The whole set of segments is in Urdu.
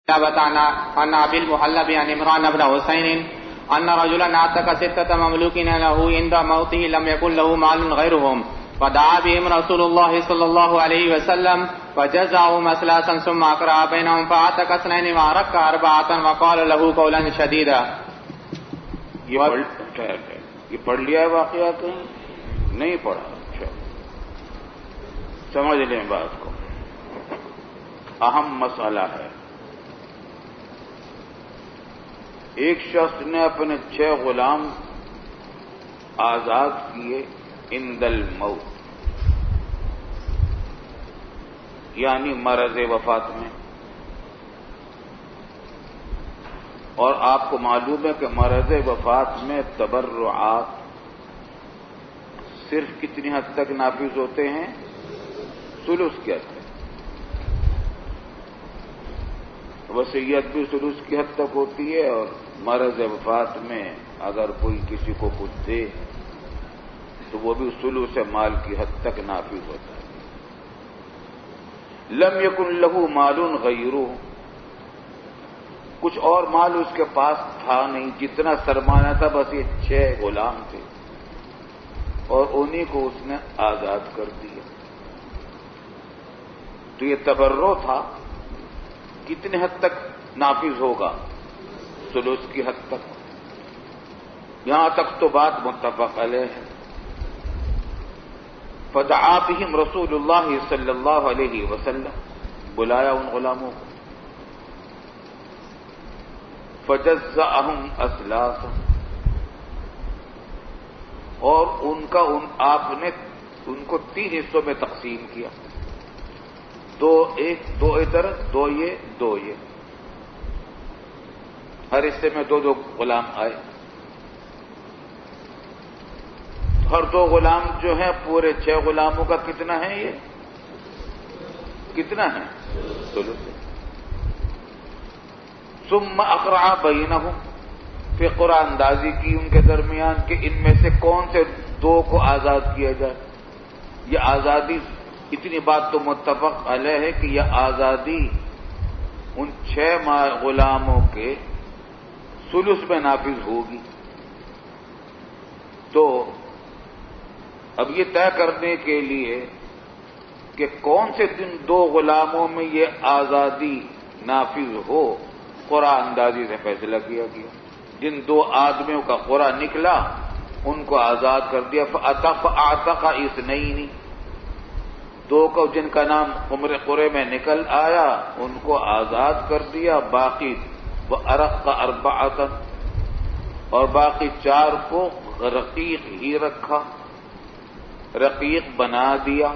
عن أبي المهلب عن عمران بن حسين أن رجلا أعتق 6 مملوكين له عند موته لم يكن له مال غيرهم فدعا بهم رسول الله صلى الله عليه وسلم فجزعهم أثلاثا ثم أقرأ بينهم فأعتق 2 وأرق 4 وقال له قولا شديدا. یہ پڑھ لیا ہے واقعہ کہیں نہیں پڑھا؟ اچھا سمجھ لیں بات کو، اہم مسئلہ ہے. ایک شخص نے اپنے 6 غلام آزاد کیے عند الموت، یعنی مرض وفات میں، اور آپ کو معلوم ہے کہ مرض وفات میں تبرعات صرف کتنی حد تک نافذ ہوتے ہیں؟ ثلث کی حد تک. وصیت بھی ثلث کی حد تک ہوتی ہے، اور مرض وفات میں اگر کوئی کسی کو کچھ دے تو وہ بھی ثلث مال کی حد تک نافذ ہوتا ہے. لم یکن لہ مال غیرہ، کچھ اور مال اس کے پاس تھا نہیں، جتنا سرمایہ تھا بس یہ 6 غلام تھے اور انہی کو اس نے آزاد کر دیا. تو یہ تبرع تھا، کتنے حد تک نافذ ہوگا؟ ثلث کی حد تک. یہاں تک تو بات متفق علیہ ہے. فدعا بہم رسول اللہ صلی اللہ علیہ وسلم، بلایا ان غلاموں کو. فجزأہم اثلاثا، اور آپ نے ان کو 3 حصوں میں تقسیم کیا، 2 ادھر 2 یہ 2 یہ، ہر حصے میں 2 غلام آئے. ہر 2 غلام جو ہیں پورے 6 غلاموں کا کتنا ہے؟ یہ کتنا ہے؟ ثلث. ثم اقرع بینہم، پھر قرآن اندازی کی ان کے درمیان کہ ان میں سے کون سے 2 کو آزاد کیا جائے. یہ آزادی، اتنی بات تو متفق علیہ ہے کہ یہ آزادی ان 6 غلاموں کے ثلث میں نافذ ہوگی. تو اب یہ طے کرنے کے لیے کہ کون سے 2 غلاموں میں یہ آزادی نافذ ہو، قرآن اندازی سے فیصلہ کیا گیا. جن 2 آدمیوں کا قرآن نکلا ان کو آزاد کر دیا. فاعتق 2، 2 کو جن کا نام عمر قرے میں نکل آیا ان کو آزاد کر دیا. باقی وارق 4، اور باقی 4 کو رقیق ہی رکھا، رقیق بنا دیا.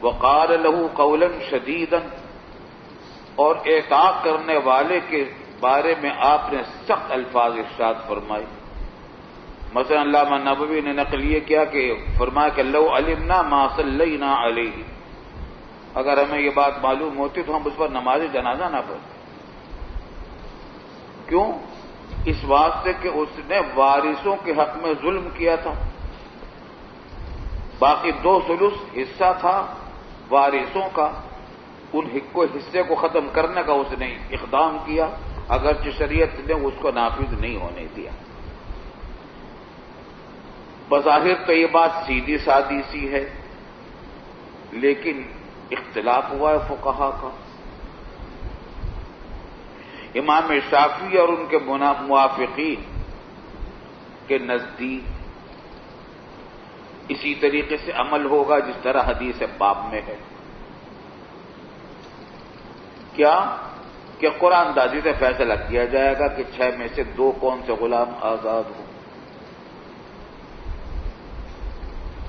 وقال له قولا شدیدا، اور اعتاق کرنے والے کے بارے میں آپ نے سخت الفاظ ارشاد فرمائے. مثلا علامہ نبوی نے نقل یہ کیا کہ فرمایا کہ لو علمنا ما صلینا علیہ، اگر ہمیں یہ بات معلوم ہوتی تو ہم اس پر نماز جنازہ نہ پڑھتے. کیوں؟ اس واسطے کہ اس نے وارثوں کے حق میں ظلم کیا تھا. باقی 2 ثلث حصہ تھا وارثوں کا، ان حصے کو ختم کرنے کا اس نے اقدام کیا، اگرچہ شریعت نے اس کو نافذ نہیں ہونے دیا. بظاہر تو یہ بات سیدھی سادی سی ہے، لیکن اختلاف ہوا ہے فقہا کا. امام شافعی اور ان کے موافقین کے نزدیک اسی طریقے سے عمل ہوگا جس طرح حدیث باب میں ہے. کیا کہ قرآن اندازی سے فیصلہ کیا جائے گا کہ 6 میں سے 2 کون سے غلام آزاد ہوں،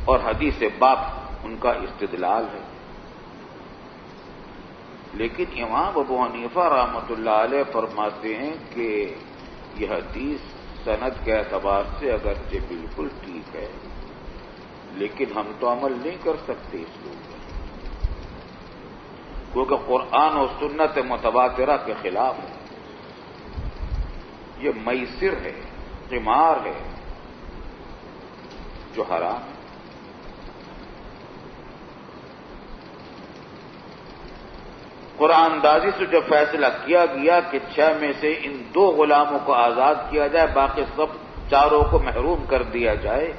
اور حدیث باب ان کا استدلال ہے. لیکن امام ابو حنیفہ رحمۃ اللہ علیہ فرماتے ہیں کہ یہ حدیث سند کے اعتبار سے اگرچہ بالکل ٹھیک ہے، لیکن ہم تو عمل نہیں کر سکتے اس کے اوپر، کیونکہ قرآن و سنت متواترہ کے خلاف ہے. یہ میسر ہے، قمار ہے جو حرام ہے. قرآن اندازی سے جو فیصلہ کیا گیا کہ 6 میں سے ان 2 غلاموں کو آزاد کیا جائے، باقی سب چاروں کو محروم کر دیا جائے،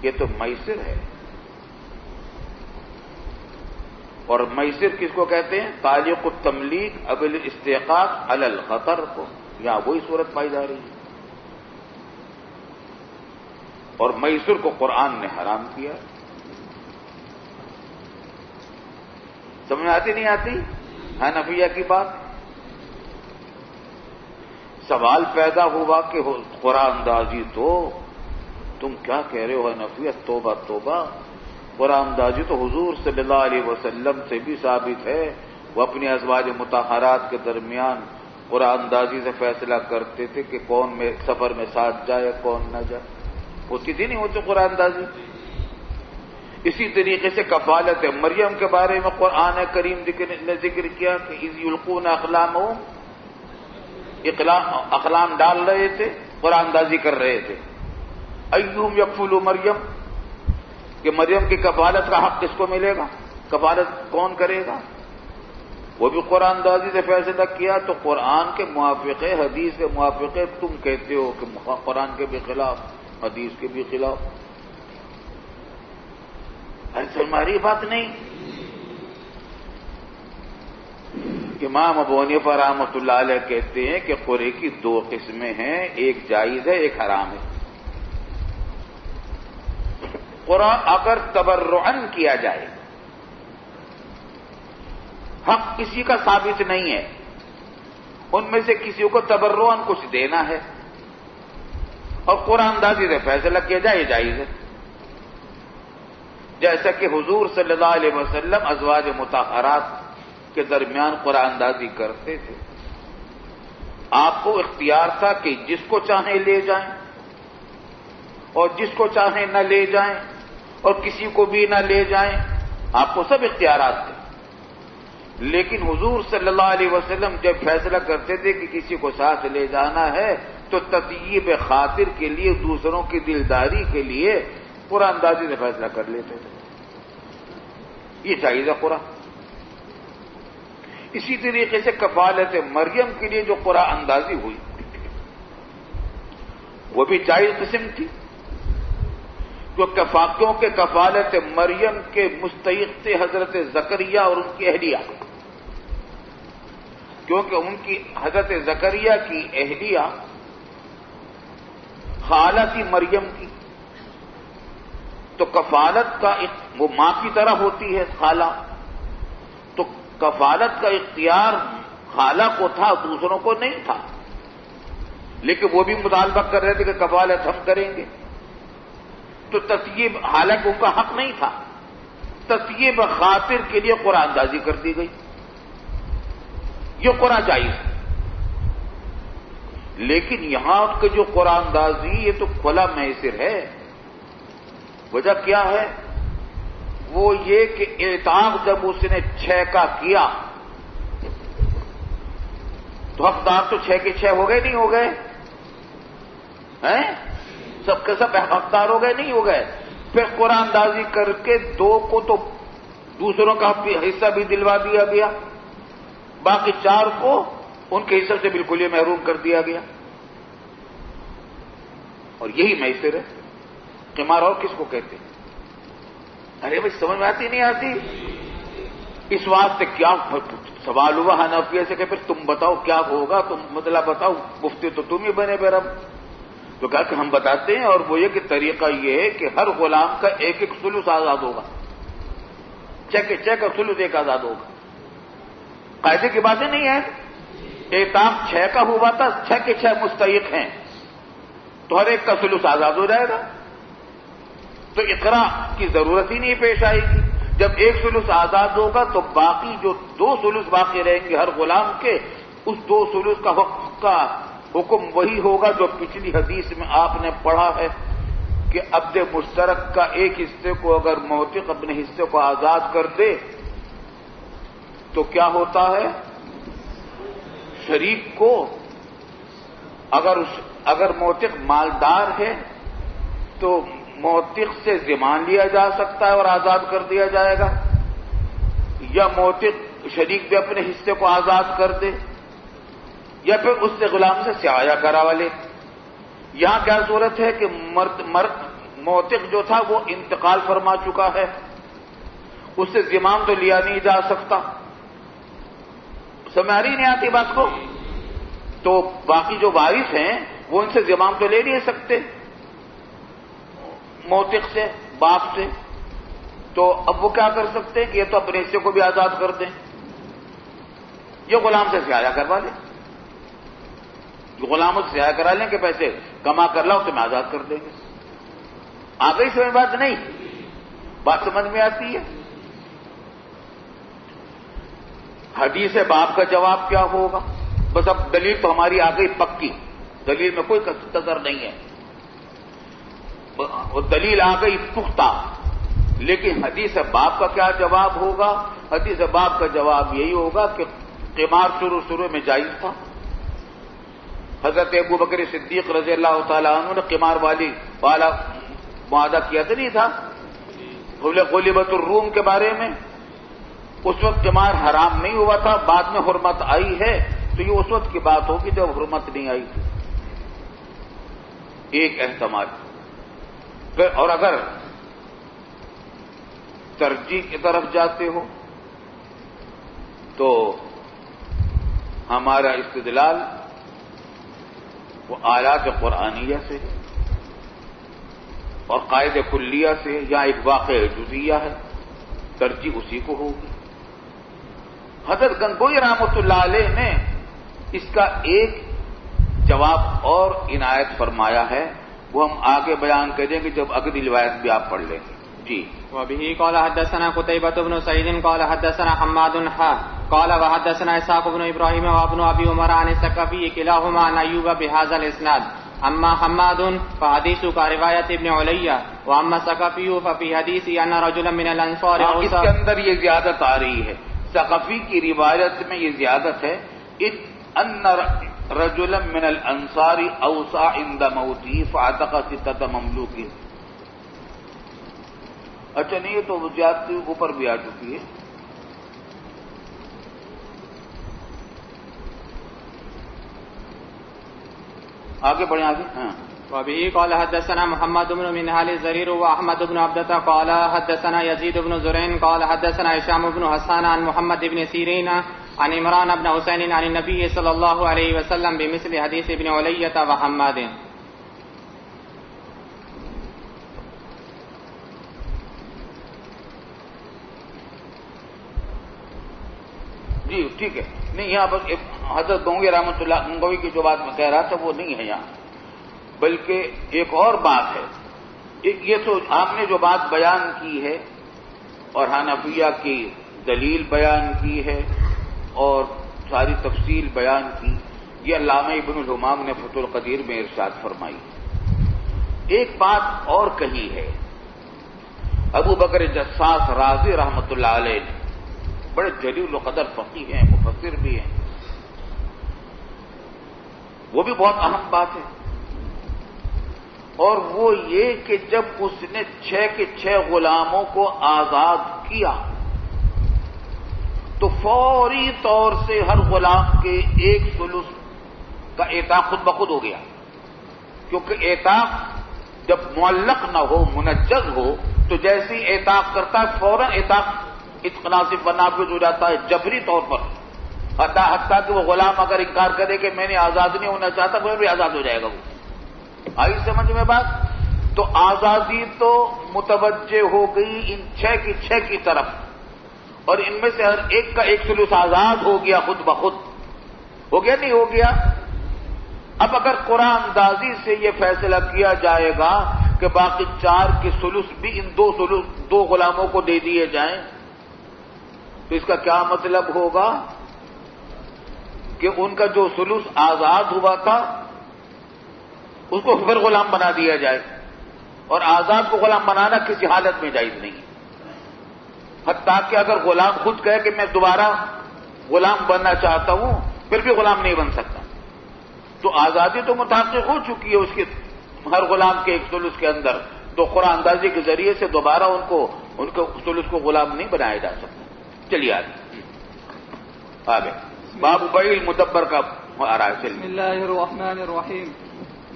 یہ تو میسر ہے۔ اور میسر کس کو کہتے ہیں؟ تعلیق التملیک اب الاستحقاق علی الخطر کو، یہاں وہی صورت پائی جا رہی ہے۔ اور میسر کو قرآن نے حرام کیا۔ سمجھ آتی نہیں آتی حنفیہ کی بات؟ سوال پیدا ہوا کہ قرآن اندازی تو تم کیا کہہ رہے ہو حنفیہ؟ توبہ توبہ، قرآن اندازی تو حضور صلی اللہ علیہ وسلم سے بھی ثابت ہے، وہ اپنی ازواج مطہرات کے درمیان قرآن اندازی سے فیصلہ کرتے تھے کہ کون میں سفر میں ساتھ جائے کون نہ جائے، ہوتی تھی نہیں ہوتی قرآن اندازی؟ اسی طریقے سے کفالت مریم کے بارے میں قرآن کریم نے ذکر کیا کہ اذ یلقون اقلامہم، اقلام ڈال رہے تھے، قرآن اندازی کر رہے تھے۔ ایہم یکفل مریم، کہ مریم کی کفالت کا حق کس کو ملے گا، کفالت کون کرے گا؟ وہ بھی قرآن اندازی سے فیصلہ کیا۔ تو قرآن کے موافق ہے، حدیث کے موافق ہے، تم کہتے ہو کہ قرآن کے بھی خلاف، حدیث کے بھی خلاف۔ ایسا ہماری بات نہیں۔ امام ابو حنیفہ رحمۃ اللہ علیہ کہتے ہیں کہ قرے کی 2 قسمیں ہیں، ایک جائز ہے ایک حرام ہے۔ قرآن اگر تبرعن کیا جائے، حق کسی کا ثابت نہیں ہے، ان میں سے کسی کو تبرعن کچھ دینا ہے اور قرآن اندازی سے فیصلہ کیا جائے، یہ جائز ہے۔ جیسا کہ حضور صلی اللہ علیہ وسلم ازواج مطہرات کے درمیان قرآن اندازی کرتے تھے، آپ کو اختیار تھا کہ جس کو چاہیں لے جائیں اور جس کو چاہیں نہ لے جائیں اور کسی کو بھی نہ لے جائیں، آپ کو سب اختیارات تھے۔ لیکن حضور صلی اللہ علیہ وسلم جب فیصلہ کرتے تھے کہ کسی کو ساتھ لے جانا ہے تو تطیب خاطر کے لیے، دوسروں کی دلداری کے لیے قرآن اندازی سے فیصلہ کر لیتے تھے، یہ جائز ہے قرآن۔ اسی طریقے سے کفالت مریم کے لیے جو قرآن اندازی ہوئی وہ بھی جائز قسم تھی، کیونکہ کفالت مریم کے مستحق تھے حضرت زکریا اور ان کی اہلیہ، کیونکہ ان کی حضرت زکریا کی اہلیہ خالہ تھی مریم کی، تو کفالت کا وہ ماں کی طرح ہوتی ہے خالہ، تو کفالت کا اختیار خالہ کو تھا، دوسروں کو نہیں تھا، لیکن وہ بھی مطالبہ کر رہے تھے کہ کفالت ہم کریں گے، تو تطیب، حالانکہ ان کا حق نہیں تھا، تطیب خاطر کے لیے قرآن اندازی کر دی گئی، یہ قرآن جائز ہے۔ لیکن یہاں کے جو قرآن اندازی یہ تو کھلا میسر ہے۔ وجہ کیا ہے؟ وہ یہ کہ اعتاق جب اس نے 6 کا کیا تو حقدار تو 6 کے 6 ہو گئے نہیں ہو گئے ہیں؟ سب کے سب حقدار ہو گئے نہیں ہو گئے؟ پھر قرآن اندازی کر کے 2 کو تو دوسروں کا حصہ بھی دلوا دیا گیا، باقی 4 کو ان کے حصے سے بالکل ہی محروم کر دیا گیا، اور یہی میسر ہے۔ قمار اور کس کو کہتے ہیں؟ ارے بھائی سمجھ میں آتی نہیں آتی؟ اس واسطے کیا سوال ہوا حنفیہ سے کہ پھر تم بتاؤ کیا ہوگا، تم مطلب بتاؤ، مفتی تو تم ہی بنے بے رب۔ تو کہا کہ ہم بتاتے ہیں، اور وہ یہ کہ طریقہ یہ ہے کہ ہر غلام کا 1 ثلث آزاد ہوگا، 6 کے 6 کا ثلث 1 آزاد ہوگا۔ قاعدے کی باتیں نہیں ہیں، اعتاق 6 کا ہوا تھا، 6 کے 6 مستحق ہیں، تو ہر ایک کا ثلث آزاد ہو جائے گا، تو اقرا کی ضرورت ہی نہیں پیش آئے گی۔ جب 1 ثلث آزاد ہوگا تو باقی جو 2 ثلث باقی رہیں گے ہر غلام کے، اس 2 ثلث کا وقت کا حکم وہی ہوگا جو پچھلی حدیث میں آپ نے پڑھا ہے کہ عبد مشترک کا ایک حصے کو اگر موثق اپنے حصے کو آزاد کر دے تو کیا ہوتا ہے؟ شریک کو اگر موثق مالدار ہے تو موثق سے ضمان لیا جا سکتا ہے اور آزاد کر دیا جائے گا، یا موثق شریک بھی اپنے حصے کو آزاد کر دے یا پھر اس سے غلام سے سیایا کرا لے. یہاں کیا صورت ہے کہ مرد موتق جو تھا وہ انتقال فرما چکا ہے، اس سے زمام تو لیا نہیں جا سکتا. سمجھ آ رہی نہیں آتی بات کو؟ تو باقی جو وارث ہیں وہ ان سے زمام تو لے نہیں سکتے موتق سے، باپ سے. تو اب وہ کیا کر سکتے ہیں کہ یہ تو اپنے حصے کو بھی آزاد کر دیں، یہ غلام سے سیایا کروا لیں. غلاموں سے سیایا کرا لیں کہ پیسے کما کر لاؤ تو میں آزاد کر دیں گے. آ گئی سمجھ بات نہیں؟ بات سمجھ میں آتی ہے؟ حدیث باپ کا جواب کیا ہوگا؟ بس اب دلیل تو ہماری آ گئی پکی، دلیل میں کوئی کسر نہیں ہے، وہ دلیل آ گئی پختہ. لیکن حدیث باپ کا کیا جواب ہوگا؟ حدیث باپ کا جواب یہی ہوگا کہ قمار شروع میں جائز تھا. حضرت ابو بکر صدیق رضی اللہ تعالیٰ عنہ نے قمار والا معاہدہ کیا تو نہیں تھا غلبت الروم کے بارے میں؟ اس وقت قمار حرام نہیں ہوا تھا، بعد میں حرمت آئی ہے، تو یہ اس وقت کی بات ہوگی جب حرمت نہیں آئی تھی. ایک احتمال. اور اگر ترجیح کی طرف جاتے ہو تو ہمارا استدلال وہ آیات قرآنیہ سے اور قاعدہ کلیہ سے، یا ایک واقع جزیہ ہے، ترجیح اسی کو ہوگی. حضرت گنگوئی رحمۃ اللہ علیہ نے اس کا ایک جواب اور عنایت فرمایا ہے، وہ ہم آگے بیان کریں گے جب اگلی روایت بھی آپ پڑھ لیں گے. جی. وبه قال حدثنا قتيبة بن سعيد قال حدثنا حماد قال وحدثنا اسحاق بن ابراهيم وابن ابي عمر عن الثقفي كلاهما عن ايوب بهذا الاسناد. اما حماد فحديثه كروايه ابن عليا واما الثقفي ففي حديثه ان رجلا من الانصار اس کے اندر یہ زیادت آ رہی ہے، ثقفی کی روایت میں یہ زیادت ہے ان رجلا من الانصار اوصى عند موته فاعتق 6 مملوک. اچھا نہیں، یہ تو زیادتی اوپر بھی آ چکی ہے. آگے بڑھیں آگے. ہاں. وبه قال حدثنا محمد بن منهال الزرير واحمد بن عبدة قال حدثنا يزيد بن زرين قال حدثنا هشام بن حسان عن محمد بن سيرين عن عمران بن حسين عن النبي صلى الله عليه وسلم بمثل حديث ابن علية وحماد. جی ٹھیک ہے. نہیں، یہاں پر حضرت گنگوئی رحمۃ اللہ گنگوئی کی جو بات میں کہہ رہا تھا وہ نہیں ہے یہاں، بلکہ ایک اور بات ہے. یہ تو آپ نے جو بات بیان کی ہے اور حنفیہ کی دلیل بیان کی ہے اور ساری تفصیل بیان کی، یہ علامہ ابن الحمام نے فتح القدیر میں ارشاد فرمائی. ایک بات اور کہی ہے ابو بکر جساس رازی رحمۃ اللہ علیہ نے، بڑے جلیل القدر فقیہ ہیں، مفسر بھی ہیں. وہ بھی بہت اہم بات ہے، اور وہ یہ کہ جب اس نے 6 کے 6 غلاموں کو آزاد کیا تو فوری طور سے ہر غلام کے 1/3 کا اعتاق خود بخود ہو گیا. کیونکہ اعتاق جب معلق نہ ہو، منجز ہو، تو جیسی اعتاق کرتا ہے فوراً اعتاق اتناسب و نافذ ہو جاتا ہے جبری طور پر. حتیٰ کہ وہ غلام اگر انکار کرے کہ میں نے آزاد نہیں ہونا چاہتا، وہ بھی آزاد ہو جائے گا. وہ آئی سمجھ میں بات؟ تو آزادی تو متوجہ ہو گئی ان 6 کی 6 کی طرف، اور ان میں سے ہر ایک کا 1/3 آزاد ہو گیا خود بخود. ہو گیا نہیں ہو گیا؟ اب اگر قرآن اندازی سے یہ فیصلہ کیا جائے گا کہ باقی 4 کے ثلث بھی ان 2 غلاموں کو دے دیے جائیں، تو اس کا کیا مطلب ہوگا کہ ان کا جو ثلث آزاد ہوا تھا اس کو پھر غلام بنا دیا جائے، اور آزاد کو غلام بنانا کسی حالت میں جائز نہیں. حتیٰ کہ اگر غلام خود کہے کہ میں دوبارہ غلام بننا چاہتا ہوں، پھر بھی غلام نہیں بن سکتا. تو آزادی تو متحقق ہو چکی ہے اس کے ہر غلام کے 1/3 کے اندر، تو قرآن اندازی کے ذریعے سے دوبارہ ان کے ثلث کو غلام نہیں بنایا جا سکتا. چلیے آگے. آگے باب بیع المدبر کا آ رہا ہے. بسم الله الرحمن الرحيم.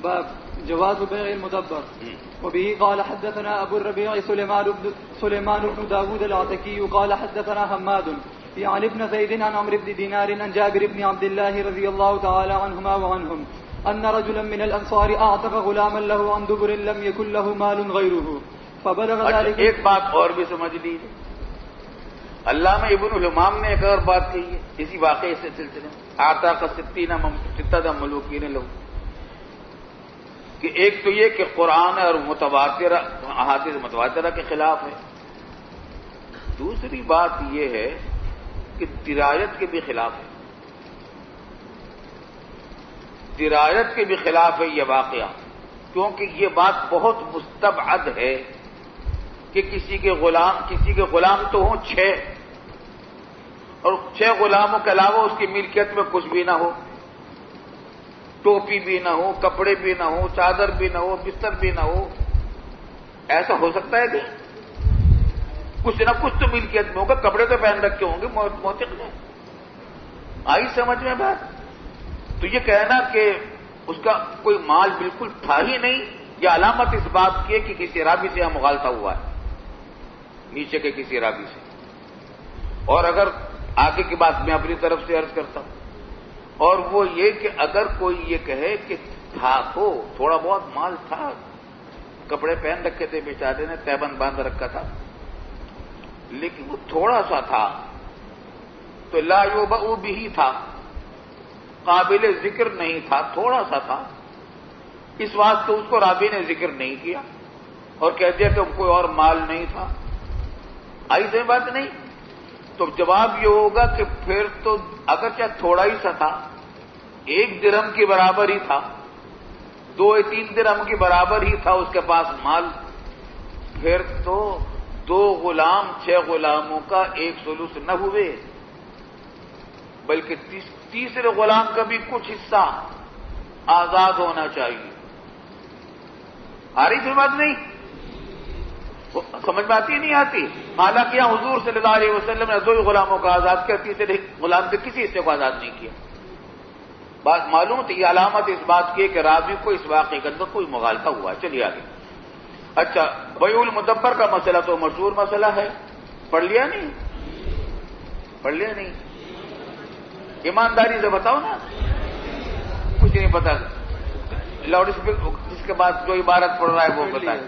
باب جواز بيع المدبر. وبه قال حدثنا أبو الربيع سليمان بن داود العتكي قال حدثنا حماد يعني ابن زيد عن عمرو بن دينار عن جابر بن عبد الله رضي الله تعالى عنهما وعنهم أن رجلا من الأنصار أعتق غلاما له عن دبر لم يكن له مال غيره فبلغ ذلك. ایک بات اور بھی سمجھ لیجیے. علامہ ابن الامام نے ایک اور بات کہی ہے اسی واقعے سے سلسلے میں. اعتق 60 ملوکین لہو کہ ایک تو یہ کہ قرآن اور متواتر احادیث متواترہ کے خلاف ہے. دوسری بات یہ ہے کہ درایت کے بھی خلاف ہے. درایت کے بھی خلاف ہے یہ واقعہ، کیونکہ یہ بات بہت مستبعد ہے کہ کسی کے غلام تو ہوں 6 اور 6 غلاموں کے علاوہ اس کی ملکیت میں کچھ بھی نہ ہو، ٹوپی بھی نہ ہو، کپڑے بھی نہ ہو، چادر بھی نہ ہو، بستر بھی نہ ہو. ایسا ہو سکتا ہے کہ کچھ نہ کچھ تو ملکیت میں ہوگا. کپڑے تو پہن رکھے ہوں گے موثق میں. آئی سمجھ میں بات؟ تو یہ کہنا کہ اس کا کوئی مال بالکل تھا ہی نہیں، یہ علامت اس بات کی ہے کہ کسی راوی سے یہاں مغالطہ ہوا ہے، نیچے کے کسی راوی سے. اور اگر آگے کی بات میں اپنی طرف سے عرض کرتا ہوں، اور وہ یہ کہ اگر کوئی یہ کہے کہ تھا تو تھوڑا بہت مال تھا، کپڑے پہن رکھے تھے بیچارے نے، تہبند باندھ رکھا تھا، لیکن وہ تھوڑا سا تھا تو لا یوبأ بھی تھا، قابل ذکر نہیں تھا، تھوڑا سا تھا، اس واسطے اس کو راوی نے ذکر نہیں کیا اور کہہ دیا کہ کوئی اور مال نہیں تھا. آئی سے بات نہیں؟ تو جواب یہ ہوگا کہ پھر تو اگرچہ تھوڑا ہی سا تھا، 1 درہم کے برابر ہی تھا، 2-3 درہم کے برابر ہی تھا اس کے پاس مال، پھر تو 2 غلام 6 غلاموں کا 1/3 نہ ہوئے، بلکہ تیسرے غلام کا بھی کچھ حصہ آزاد ہونا چاہیے. آ رہی سی بات نہیں؟ سمجھ میں آتی نہیں آتی؟ حالانکہ یہاں حضور صلی اللہ علیہ وسلم نے 2 غلاموں کا آزاد کیا، تیسرے غلام کے کسی حصے کو آزاد نہیں کیا. بات معلوم تھی. یہ علامت اس بات کی ہے کہ راوی کو اس واقعے کے اندر کوئی مغالطہ ہوا ہے. چلیے آگے. اچھا، بیع المدبر کا مسئلہ تو مشہور مسئلہ ہے، پڑھ لیا نہیں؟ پڑھ لیا نہیں؟ ایمانداری سے بتاؤ نا، کچھ نہیں پتا. لاؤڈ اسپیکر جس کے بعد جو عبارت پڑھ رہا ہے وہ بتائے.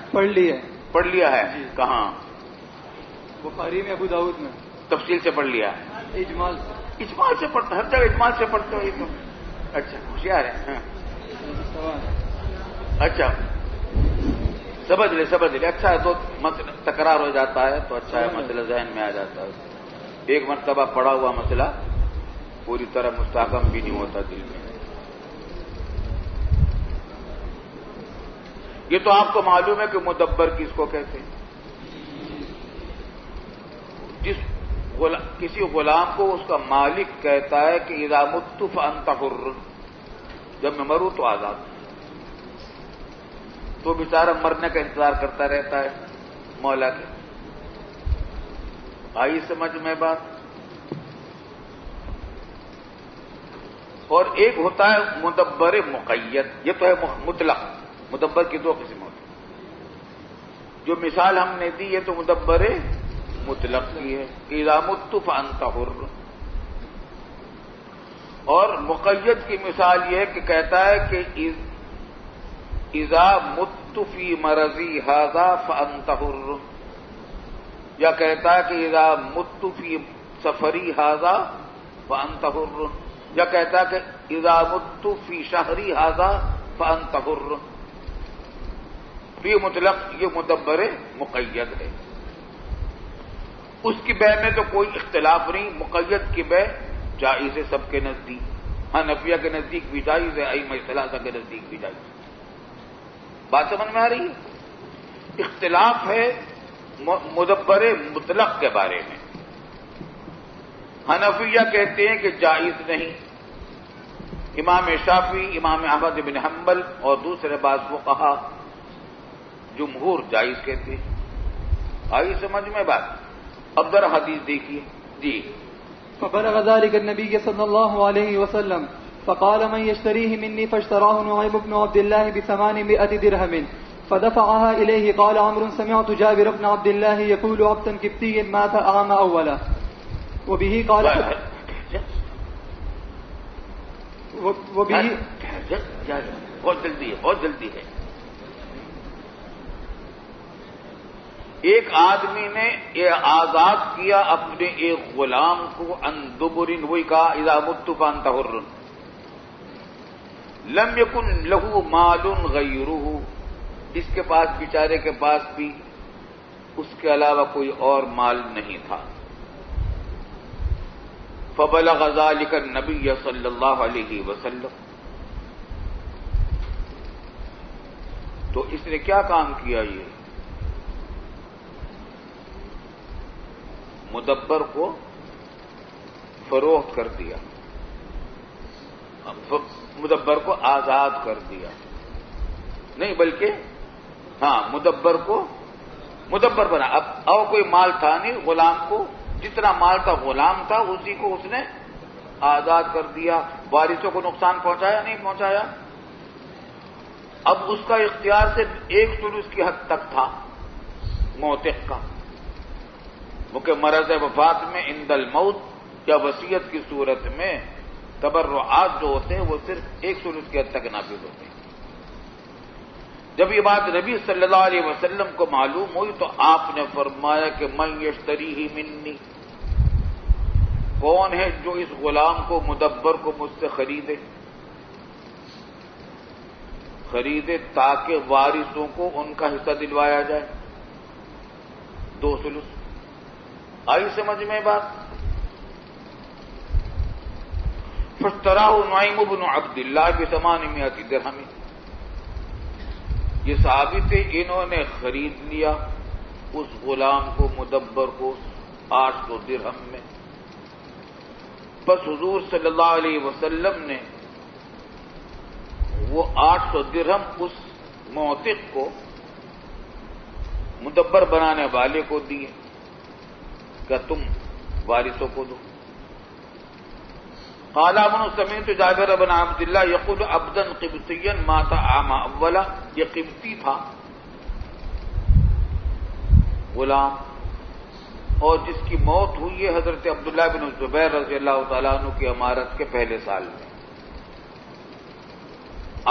پڑھ لیا ہے. کہاں؟ بخاری میں، ابو داؤد میں. تفصیل سے پڑھ لیا؟ اجمال سے پڑھتا، ہر جگہ اجمال سے پڑھتے ہو. اچھا، ہوشیار ہے. اچھا، سمجھ لے. اچھا ہے تو تکرار ہو جاتا ہے تو اچھا ہے، مسئلہ ذہن میں آ جاتا ہے. ایک مرتبہ پڑھا ہوا مسئلہ پوری طرح مستحکم بھی نہیں ہوتا دل میں. یہ تو آپ کو معلوم ہے کہ مدبر کس کو کہتے ہیں؟ کسی غلام کو اس کا مالک کہتا ہے کہ اذا مت فانت حر، جب میں مروں تو آزاد. تو بیچارہ مرنے کا انتظار کرتا رہتا ہے مولا کے. آئی سمجھ میں بات؟ اور ایک ہوتا ہے مدبر مقید، یہ تو ہے مطلق. مدبر کی 2 قسم ہوتی ہیں. جو مثال ہم نے دی یہ تو مدبر مطلق کی ہے کہ اذا مت فانت حر. اور مقید کی مثال یہ ہے کہ کہتا ہے کہ اذا مت فی مرضی ھذا فانت حر، یا کہتا ہے کہ اذا مت فی سفری ھذا فانت حر، یا کہتا ہے کہ اذا مت فی شہری ھذا فانت حر. یہ مطلق، یہ مدبر مقید ہے. اس کی بے میں تو کوئی اختلاف نہیں. مقید کی بے جائز ہے سب کے نزدیک. حنفیہ کے نزدیک بھی جائز ہے، ائمہ ثلاثہ کے نزدیک بھی جائز ہے. بات سمجھ میں آ رہی ہے؟ اختلاف ہے مدبر مطلق کے بارے میں. حنفیہ کہتے ہیں کہ جائز نہیں. امام شافعی، امام احمد بن حنبل اور دوسرے بعض فقہا جمہور جائز کہتے ہیں. آئی سمجھ میں بات؟ اب ذرا حدیث دیکھیے. جی، فبلغ ذلك النبي صلى الله عليه وسلم فقال من يشتريه مني فاشتراه نعيم بن عبد الله ب800 درهم فدفعها إليه. قال عمرو سمعت جابر بن عبد الله يقول عبدا كبتي مات أعمى أولا. وبه قال بہت جلدی ہے. ایک آدمی نے یہ آزاد کیا اپنے ایک غلام کو اندبرن، وہی کہا اذا مت فانت حر لم یکن لہو مال غیرہ، اس کے پاس بیچارے کے پاس بھی اس کے علاوہ کوئی اور مال نہیں تھا. فبلغ ذلك النبی صلی اللہ علیہ وسلم، تو اس نے کیا کام کیا؟ یہ مدبر کو فروخت کر دیا، مدبر کو آزاد کر دیا، نہیں بلکہ مدبر کو مدبر بنا. اب اور کوئی مال تھا نہیں، غلام کو جتنا مال تھا غلام تھا اسی کو اس نے آزاد کر دیا. وارثوں کو نقصان پہنچایا نہیں پہنچایا. اب اس کا اختیار صرف 1/3 کی حد تک تھا موتق کا، کیونکہ مرض وفات میں عند الموت یا وصیت کی صورت میں تبرعات جو ہوتے ہیں وہ صرف 1/3 کی حد تک نافذ ہوتے ہیں. جب یہ بات نبی صلی اللہ علیہ وسلم کو معلوم ہوئی تو آپ نے فرمایا کہ من یشتریہ منی، کون ہے جو اس غلام کو مدبر کو مجھ سے خریدے تاکہ وارثوں کو ان کا حصہ دلوایا جائے 2/3. آئی سمجھ میں بات؟ فاشتراہ نعیم بن عبد اللہ ب800 درہم، یہ صحابی تھے، انہوں نے خرید لیا اس غلام کو مدبر کو 800 درہم میں. بس حضور صلی اللہ علیہ وسلم نے وہ 800 درہم اس موتق کو مدبر بنانے والے کو دیے کہ تم وارثوں کو دو. قال من سمعت جابر بن عبد اللہ یقول عبدا قبطیا مات عام اولا، یہ قبطی تھا غلام، اور جس کی موت ہوئی ہے حضرت عبداللہ بن زبیر رضی اللہ تعالیٰ عنہ کی امارت کے پہلے سال میں.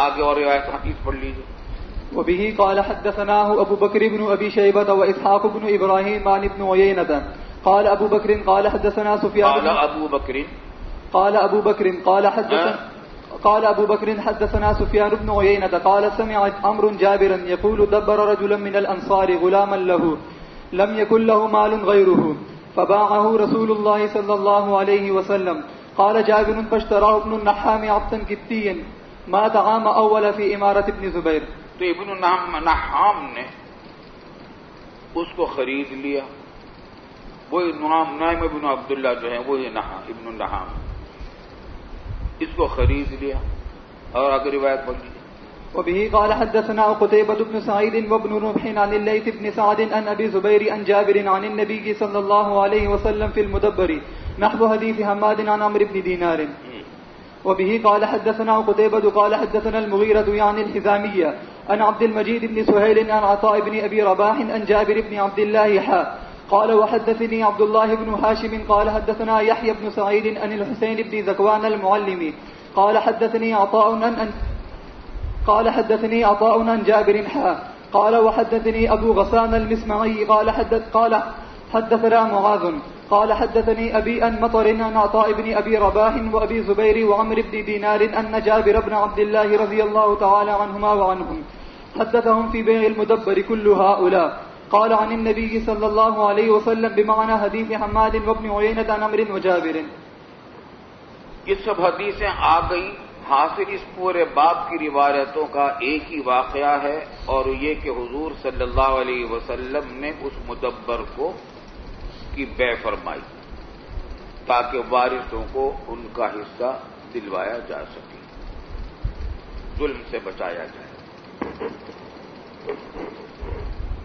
آگے اور روایت حدیث پڑھ لیجیے. وبه قال حدثناه أبو بكر بن أبي شيبة وإسحاق بن إبراهيم عن ابن عيينة قال أبو بكر قال حدثنا سفيان قال أبو بكر قال أبو بكر حدثنا سفيان بن عيينة قال سمعت عمرو جابرا يقول دبر رجلا من الأنصار غلاما له لم يكن له مال غيره فباعه رسول الله صلى الله عليه وسلم. قال جابر فاشتراه ابن النحام عبدا كبتيا مات عام أول في إمارة ابن زبير. تو ابن نحام نے اس کو خرید لیا، وہی نعیم ابن عبداللہ جو ہے وہی ابن نحام، اس کو خرید لیا. اور آگے روایت پڑھ لیجیے. وبه قال حدثنا قتيبة بن سعيد وابن رمح عن الليث بن سعد عن أبي زبير عن جابر عن النبي صلى الله عليه وسلم في المدبر نحو حديث حماد عن عمرو بن دينار. وبه قال حدثنا قتيبة قال حدثنا المغيرة يعني الحزامية عن عبد المجيد بن سهيل عن عطاء بن أبي رباح عن جابر بن عبد الله قال وحدثني عبد الله بن هاشم قال حدثنا يحيى بن سعيد عن الحسين بن زكوان المعلمي قال حدثني عطاء عن جابر قال وحدثني أبو غسان المسمعي قال حدثنا معاذ قال حدثني أبي عن مطر عن عطاء بن أبي رباح وأبي زبير وعمر بن دينار أن جابر بن عبد الله رضي الله تعالى عنهما وعنهم حدثهم في بيع المدبر كل هؤلاء. قال عن النبي صلى الله عليه وسلم بمعنى حديث حماد وابن عيينة عن عمرو وجابر. یہ سب حدیثیں آ گئی. حاصل اس پورے باب کی روایتوں کا ایک ہی واقعہ ہے، اور یہ کہ حضور صلی اللہ علیہ وسلم نے اس مدبر کو کی بے فرمائی تاکہ وارثوں کو ان کا حصہ دلوایا جا سکے، ظلم سے بچایا جائے.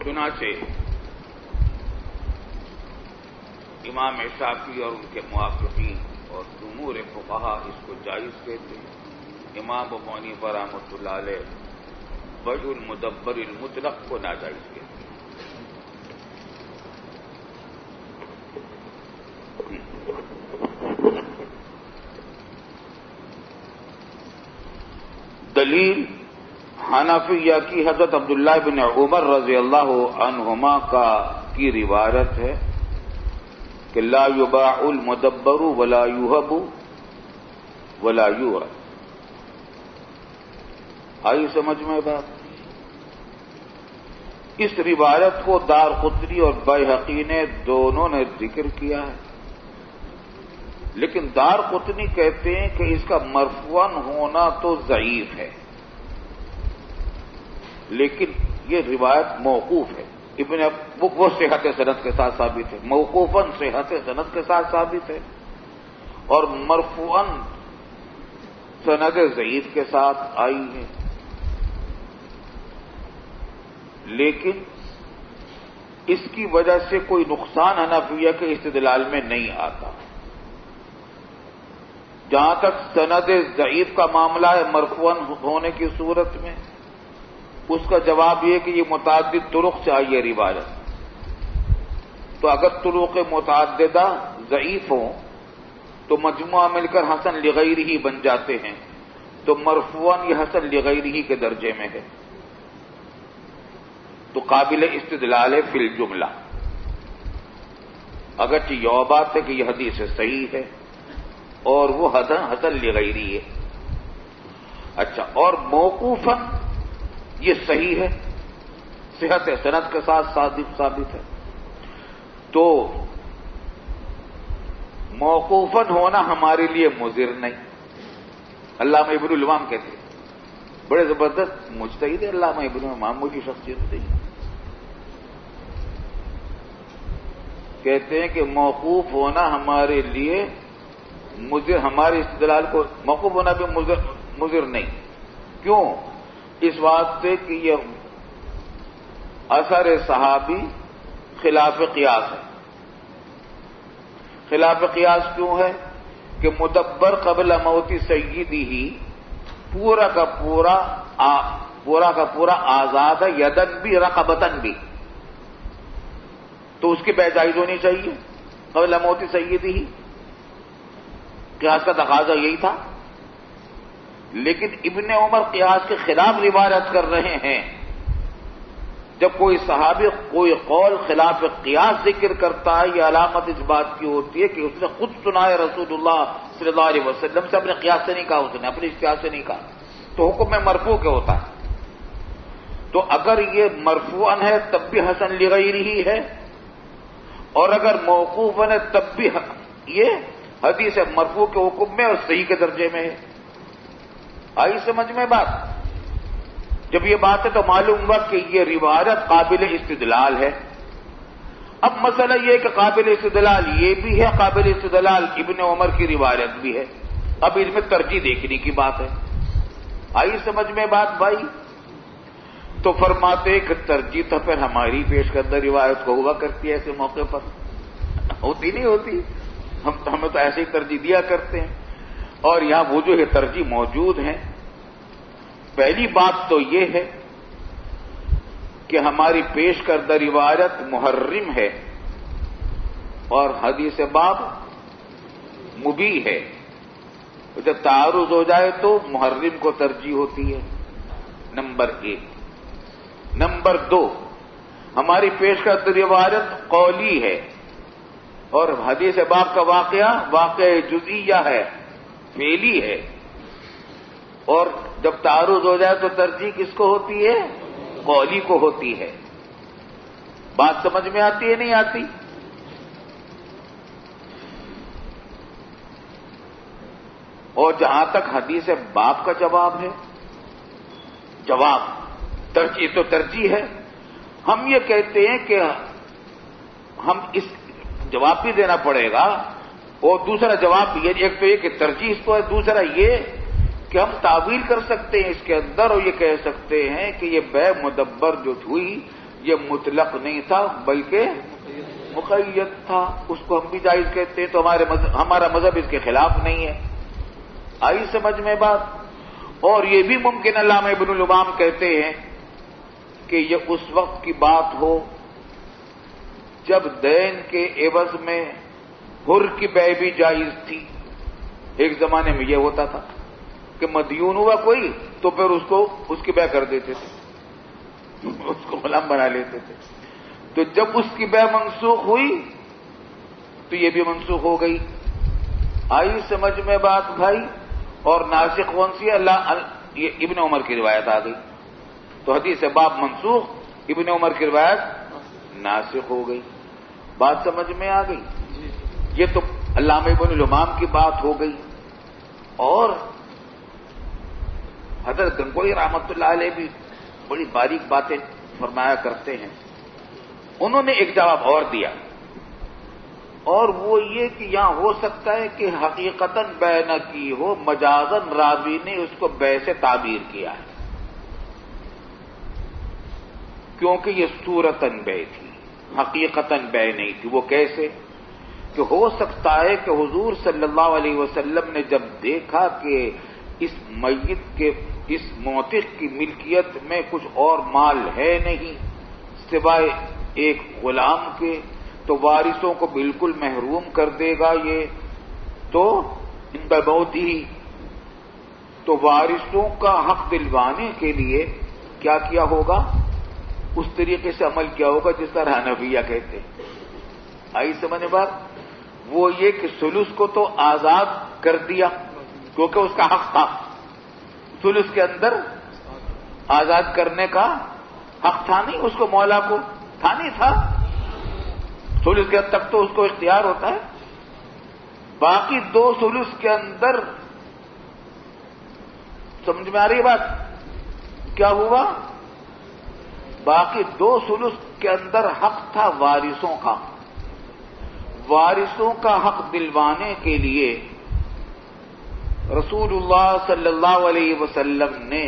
چنانچہ امام شافعی اور ان کے موافقین اور جمہور فقہا اس کو جائز کہتے ہیں. امام ابو حنیفہ رحمۃ اللہ علیہ بیع المدبر المطلق کو ناجائز کہتے ہیں. دلیل حنفیہ کی حضرت عبداللہ بن عمر رضی اللہ عنہما کی روایت ہے کہ لا یباع المدبر ولا یوہب ولا یورث. آئی سمجھ میں بات؟ اس روایت کو دارقطنی اور بیہقی نے دونوں نے ذکر کیا ہے، لیکن دارقطنی کہتے ہیں کہ اس کا مرفوعاً ہونا تو ضعیف ہے، لیکن یہ روایت موقوف ہے. وہ صحت سند کے ساتھ ثابت ہے، موقوفاً صحت سند کے ساتھ ثابت ہے، اور مرفوعاً سند ضعیف کے ساتھ آئی ہے. لیکن اس کی وجہ سے کوئی نقصان حنفیہ کے استدلال میں نہیں آتا. جہاں تک سند ضعیف کا معاملہ ہے مرفوعاً ہونے کی صورت میں، اس کا جواب یہ کہ یہ متعدد طرق سے آئی ہے روایت. تو اگر طرق متعددہ ضعیف ہوں تو مجموعہ مل کر حسن لغیرہ بن جاتے ہیں، تو مرفوعاً یہ حسن لغیرہ کے درجے میں ہے، تو قابل استدلال ہے فی الجملہ. اگرچہ یہ بات ہے کہ یہ حدیث صحیح ہے اور وہ حسن لغیری ہے. اچھا، اور موقوفاً یہ صحیح ہے، صحت سند کے ساتھ ثابت ہے. تو موقوفاً ہونا ہمارے لیے مضر نہیں. علامہ ابن الامام کہتے ہیں، بڑے زبردست مجتہد ہے علامہ ابن الامام، معمولی شخصیت نہیں. کہتے ہیں کہ موقوف ہونا ہمارے لیے مضر، ہمارے استدلال کو موقوف ہونا بھی مضر نہیں. کیوں؟ اس بات سے کہ یہ اثر صحابی خلاف قیاس ہے. خلاف قیاس کیوں ہے؟ کہ مدبر قبل موت سیدی ہی پورا کا پورا آزاد ہے، یدن بھی رقبتن بھی، تو اس کی بے جائز ہونی چاہیے قبل موت سیدی ہی. قیاس کا تقاضا یہی تھا. لیکن ابن عمر قیاس کے خلاف روایت کر رہے ہیں. جب کوئی صحابی کوئی قول خلاف قیاس ذکر کرتا ہے، یہ علامت اس بات کی ہوتی ہے کہ اس نے خود سنا ہے رسول اللہ صلی اللہ علیہ وسلم سے، اپنے قیاس سے نہیں کہا، اس نے اپنے اجتہاد سے نہیں کہا، تو حکم میں مرفوع کے ہوتا ہے. تو اگر یہ مرفوعاً ہے تب بھی حسن لغیرہ ہے، اور اگر موقوفاً ہے تب بھی یہ حدیث مرفوع کے حکم میں اور صحیح کے درجے میں ہے. آئی سمجھ میں بات؟ جب یہ بات ہے تو معلوم ہوا کہ یہ روایت قابل استدلال ہے. اب مسئلہ یہ ہے کہ قابل استدلال یہ بھی ہے، قابل استدلال ابن عمر کی روایت بھی ہے. اب اس میں ترجیح دیکھنے کی بات ہے. آئی سمجھ میں بات بھائی؟ تو فرماتے کہ ترجیح تو پھر ہماری پیش کردہ روایت کو ہوا کرتی ہے، ایسے موقع پر ہوتی نہیں ہوتی، ہمیں تو ایسے ہی ترجیح دیا کرتے ہیں. اور یہاں وجوہ ترجیح موجود ہیں. پہلی بات تو یہ ہے کہ ہماری پیش کردہ روایت محرم ہے اور حدیث باب مبیح ہے. جب تعارض ہو جائے تو محرم کو ترجیح ہوتی ہے، نمبر 1. نمبر 2، ہماری پیش کردہ روایت قولی ہے اور حدیث باب کا واقعہ جزئیہ ہے، فعلی ہے. اور جب تعارض ہو جائے تو ترجیح کس کو ہوتی ہے؟ قولی کو ہوتی ہے. بات سمجھ میں آتی ہے نہیں آتی؟ اور جہاں تک حدیث باب کا جواب ہے، جواب ترجیح تو ترجیح ہے. ہم یہ کہتے ہیں کہ ہم اس جواب بھی دینا پڑے گا، اور دوسرا جواب یہ، ایک تو یہ کہ ترجیح اس کو ہے، دوسرا یہ کہ ہم تعویل کر سکتے ہیں اس کے اندر اور یہ کہہ سکتے ہیں کہ یہ بے مدبر جو ہوئی یہ مطلق نہیں تھا بلکہ مقید تھا اس کو ہم بھی جائز کہتے ہیں، تو ہمارا مذہب اس کے خلاف نہیں ہے. آئی سمجھ میں بات؟ اور یہ بھی ممکن علامہ ابن الامام کہتے ہیں کہ یہ اس وقت کی بات ہو جب دین کے عوض میں حر کی بیع بھی جائز تھی. ایک زمانے میں یہ ہوتا تھا کہ مدیون ہوا کوئی تو پھر اس کی بیع کر دیتے تھے، اس کو غلام بنا لیتے تھے. تو جب اس کی بیع منسوخ ہوئی تو یہ بھی منسوخ ہو گئی. آئی سمجھ میں بات بھائی؟ اور ناسخ کون سی ہے؟ یہ ابن عمر کی روایت آ گئی، تو حدیث باب منسوخ، ابن عمر کی روایت ناسخ ہو گئی. بات سمجھ میں آ گئی؟ یہ تو علامہ ابن الامام کی بات ہو گئی. اور حضرت گنگوئی رحمۃ اللہ علیہ بھی بڑی باریک باتیں فرمایا کرتے ہیں. انہوں نے ایک جواب اور دیا، اور وہ یہ کہ یہاں ہو سکتا ہے کہ حقیقتاً بیع نہ کی ہو، مجازاً راوی نے اس کو بیع سے تعبیر کیا ہے، کیونکہ یہ صورتاً بیع تھی، حقیقتاً بیع نہیں تھی. وہ کیسے؟ کہ ہو سکتا ہے کہ حضور صلی اللہ علیہ وسلم نے جب دیکھا کہ اس میت کے، اس موتق کی ملکیت میں کچھ اور مال ہے نہیں سوائے ایک غلام کے، تو وارثوں کو بالکل محروم کر دے گا یہ، تو ان بہت ہی، تو وارثوں کا حق دلوانے کے لیے کیا کیا ہوگا؟ اس طریقے سے عمل کیا ہوگا جس طرح حنفیہ کہتے ہیں. آئی سمجھ بات؟ وہ یہ کہ ثلث کو تو آزاد کر دیا کیونکہ اس کا حق تھا، ثلث کے اندر آزاد کرنے کا حق تھا نہیں، اس کو مولا کو تھا نہیں تھا، ثلث کے حد تک تو اس کو اختیار ہوتا ہے. باقی دو ثلث کے اندر، سمجھ میں آ رہی بات؟ کیا ہوا؟ باقی دو ثلث کے اندر حق تھا وارثوں کا. وارثوں کا حق دلوانے کے لیے رسول اللہ صلی اللہ علیہ وسلم نے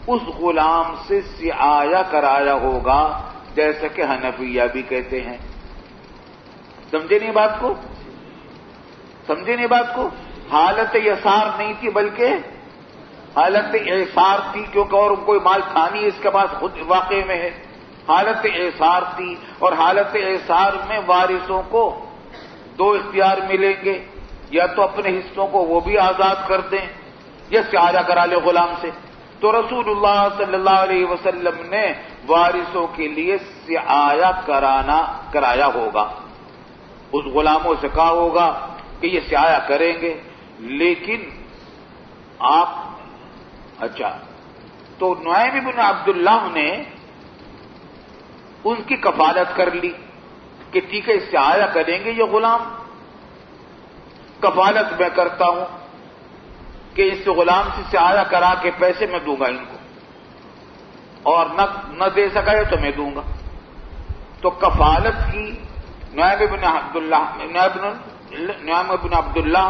اس غلام سے سعایہ کرایا ہوگا، جیسا کہ حنفیہ بھی کہتے ہیں. سمجھے نہیں بات کو؟ سمجھے نہیں بات کو؟ حالت یسار نہیں تھی بلکہ حالت اعصار تھی، کیونکہ اور کوئی مال تھا نہیں اس کے پاس، خود واقع میں ہے. حالت اعصار تھی، اور حالت اعصار میں وارثوں کو دو اختیار ملیں گے، یا تو اپنے حصوں کو وہ بھی آزاد کر دیں یا سعایہ کرا لے غلام سے. تو رسول اللہ صلی اللہ علیہ وسلم نے وارثوں کے لیے سعایہ کرایا ہوگا، اس غلاموں سے کہا ہوگا کہ یہ سعایہ کریں گے. لیکن آپ اچھا، تو نعیم بن عبداللہ نے ان کی کفالت کر لی کہ ٹھیک ہے سعایہ کریں گے یہ غلام، کفالت میں کرتا ہوں کہ اس غلام سے سعایہ کرا کے پیسے میں دوں گا ان کو، اور نہ دے سکا ہے تو میں دوں گا. تو کفالت کی نعیم بن عبداللہ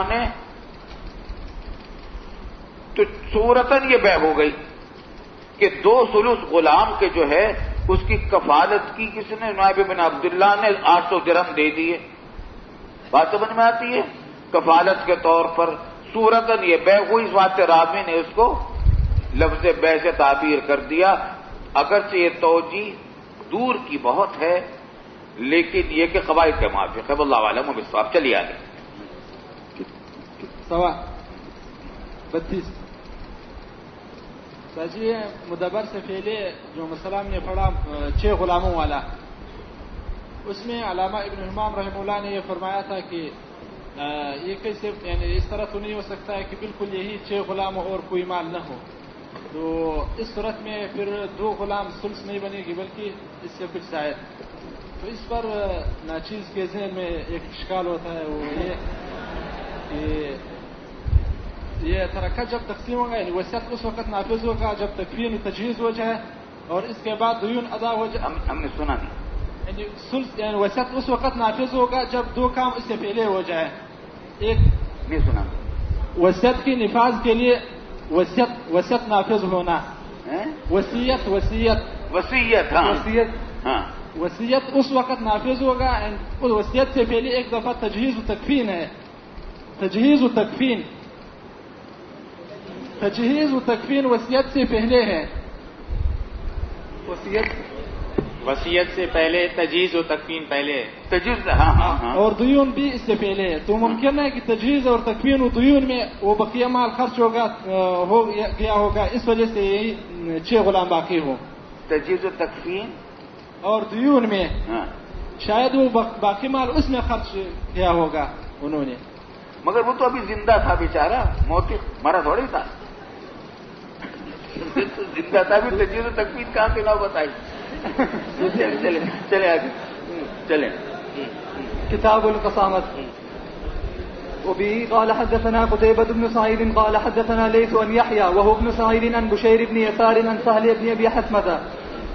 نے، تو صورتاً یہ بیع ہو گئی کہ دو ثلث غلام کے جو ہے اس کی کفالت کی کس نے؟ نعیم بن عبداللہ نے 800 درہم دے دیے. بات سمجھ میں آتی ہے؟ کفالت کے طور پر صورتاً یہ بیع ہوئی، اس واسطے راوی نے اس کو لفظ بیع سے تعبیر کر دیا. اگرچہ یہ توجیہ دور کی بہت ہے، لیکن یہ کہ قواعد کے موافق ہے. واللہ اعلم بالصواب. چلیے آگے. سوال 32. ساجی مدبر سے پہلے جو مسئلہ ہم نے پڑھا 6 غلاموں والا، اس میں علامہ ابن حمام رحمہ اللہ نے یہ فرمایا تھا کہ یہ کیسے، یعنی اس طرح تو نہیں ہو سکتا ہے کہ بالکل یہی 6 غلام اور کوئی مال نہ ہو. تو اس صورت میں پھر 2 غلام ثلث نہیں بنے گی بلکہ اس سے کچھ زائد. تو اس پر ناچیز کے ذہن میں ایک اشکال ہوتا ہے، وہ یہ کہ یہ ترکہ جب تقسیم ہوگا، یعنی وصیت اس وقت نافذ ہوگا جب تکفین تجویز ہو جائے، اور اس کے بعد دیون ادا ہو جائے. ہم نے سنا نہیں، یعنی ثلث، یعنی وصیت اس وقت نافذ ہوگا جب 2 کام اس سے پہلے ہو جائے. ایک نہیں سنا، وصیت کی نفاذ کے لیے وصیت نافذ ہونا، وصیت وصیت. ہاں وصیت، ہاں، وصیت اس وقت نافذ ہوگا وصیت سے پہلے ایک دفعہ تجہیز و تکفین ہے. تجہیز و تکفین وصیت سے پہلے ہے. وصیت سے پہلے تجہیز و تکفین پہلے ہے. تجویز ہاں اور دیون بھی اس سے پہلے ہے. تو ممکن ہے کہ تجہیز اور تکفین و دیون میں وہ بقیہ مال خرچ ہو گیا ہوگا, اس وجہ سے یہی 6 غلام باقی ہو. تجویز و تکفین اور دیون میں ہاں, شاید وہ باقی مال اس میں خرچ کیا ہوگا انہوں نے. مگر وہ تو ابھی زندہ تھا بیچارہ, موت مرا تھوڑی تھا. زندہ تھا بھی تجویز و تکفین کہاں سے نہ بتائی. چلے آگے چلیں. كتاب القسامة. وبه قال حدثنا قتيبة بن سعيد قال حدثنا ليث عن يحيى وهو ابن سعيد عن بشير بن يسار عن سهل بن أبي حثمة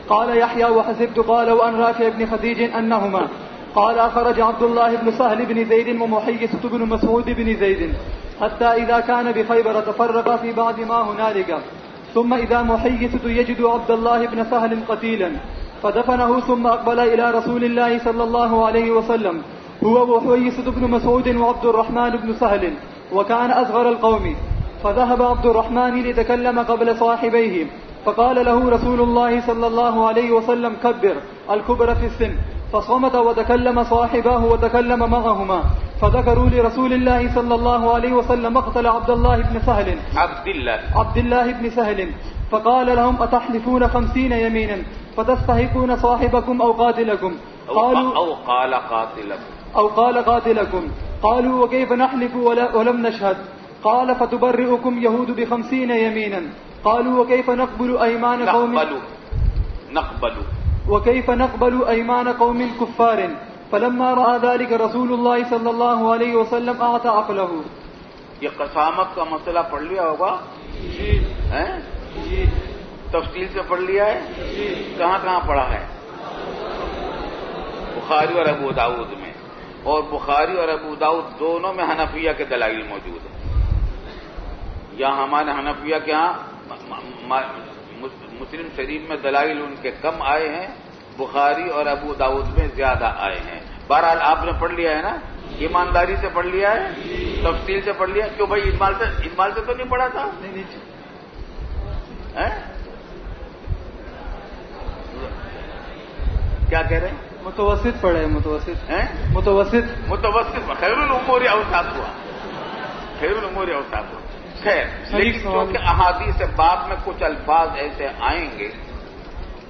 قال يحيى وحسبت قال وعن رافع بن خديج أنهما قال خرج عبد الله بن سهل بن زيد ومحيصة بن مسعود بن زيد حتى إذا كان بخيبر تفرق في بعض ما هنالك ثم إذا محيصة يجد عبد الله بن سهل قتيلا فدفنه ثم أقبل إلى رسول الله صلى الله عليه وسلم هو وحيصة بن مسعود وعبد الرحمن بن سهل وكان أصغر القوم فذهب عبد الرحمن ليتكلم قبل صاحبيه فقال له رسول الله صلى الله عليه وسلم كبر الكبر في السن فصمت وتكلم صاحباه وتكلم معهما فذكروا لرسول الله صلى الله عليه وسلم مقتل عبد الله بن سهل فقال لهم أتحلفون 50 يمينا فتستحقون صاحبكم أو قاتلكم قالوا أو قال قاتلكم قالوا وكيف نحلف ولم نشهد قال فتبرئكم يهود 50 يمينا قالوا وكيف نقبل أيمان قوم وكيف نقبل أيمان قوم الكفار فلما رأى ذلك رسول الله صلى الله عليه وسلم أعطى عقله. یہ قسامت کا مسئلہ پڑھ لیا ہوگا جی تفصیل سے پڑھ لیا ہے. کہاں کہاں پڑھا ہے؟ بخاری اور ابو داؤد میں, اور بخاری اور ابو داؤد دونوں میں حنفیہ کے دلائل موجود ہیں. یہاں ہمارے حنفیہ کے ہاں مسلم شریف میں دلائل ان کے کم آئے ہیں, بخاری اور ابو داؤد میں زیادہ آئے ہیں. بہرحال آپ نے پڑھ لیا ہے نا, ایمانداری سے پڑھ لیا ہے, تفصیل سے پڑھ لیا. کیوں بھائی اجمال سے تو نہیں پڑھا تھا؟ کیا کہہ رہے ہیں؟ متوسط پڑھے, متوسط خیر الامور اوسط ہوا, خیر الامور اوسط ہوا. خیر, لیکن کیونکہ احادیث باب میں کچھ الفاظ ایسے آئیں گے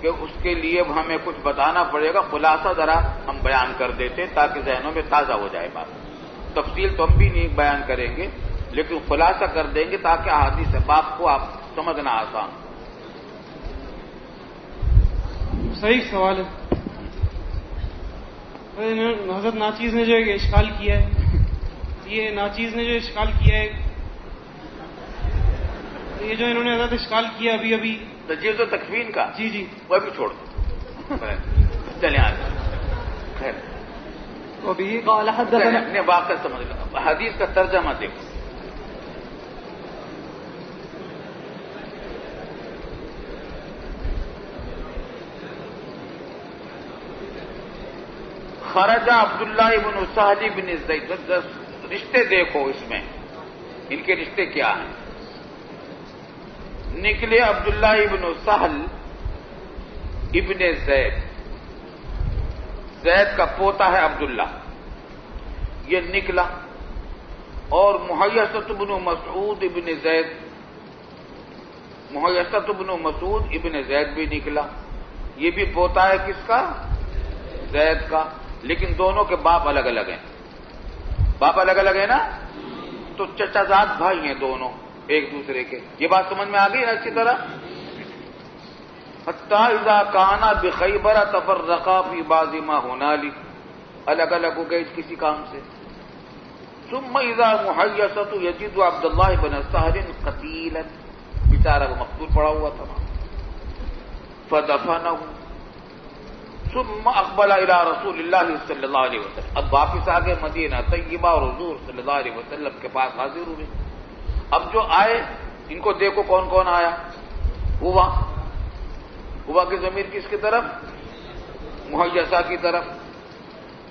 کہ اس کے لیے ہمیں کچھ بتانا پڑے گا. خلاصہ ذرا ہم بیان کر دیتے تاکہ ذہنوں میں تازہ ہو جائے بات. تفصیل تو ہم بھی نہیں بیان کریں گے, لیکن خلاصہ کر دیں گے تاکہ احادیث باب کو آپ سمجھنا آسان. صحیح سوال ہے. حضرت ناچیز نے جو اشکال کیا ہے, یہ ناچیز نے جو اشکال کیا ہے, یہ جو انہوں نے حضرت اشکال کیا ابھی تجویز و تکفین کا, جی وہ بھی چھوڑ دو. چلیں آگے. خیر, وبه قال حدثنا اپنے واقع سمجھ لو. حدیث کا ترجمہ دیکھو. خرجہ عبداللہ ابن سہل بن زید. رشتے دیکھو اس میں, ان کے رشتے کیا ہیں. نکلے عبداللہ ابن سہل ابن زید, زید کا پوتا ہے عبداللہ, یہ نکلا. اور محیصۃ بن مسعود ابن زید, محیصۃ بن مسعود ابن زید بھی نکلا. یہ بھی پوتا ہے کس کا؟ زید کا. لیکن دونوں کے باپ الگ الگ ہیں. باپ الگ الگ ہے نا, تو چچا زاد بھائی ہیں دونوں ایک دوسرے کے. یہ بات سمجھ میں آ گئی نا اچھی طرح. حتی اذا کانا بخیبر تفرقا فی بعض ما هنالک, الگ الگ ہو گئے کسی کام سے. ثم اذا محیصۃ یجد عبداللہ بن سہل قتیلا, بیچارہ وہ مقتول پڑا ہوا تھا. فدفنہ ثم اقبل الى رسول اللہ صلی اللہ علیہ وسلم. اب واپس آگے مدینہ طیبہ اور حضور صلی اللہ علیہ وسلم کے پاس حاضر ہوئے. اب جو آئے ان کو دیکھو کون کون آیا. ہوا کی ضمیر کس کی طرف؟ محیصہ کی طرف،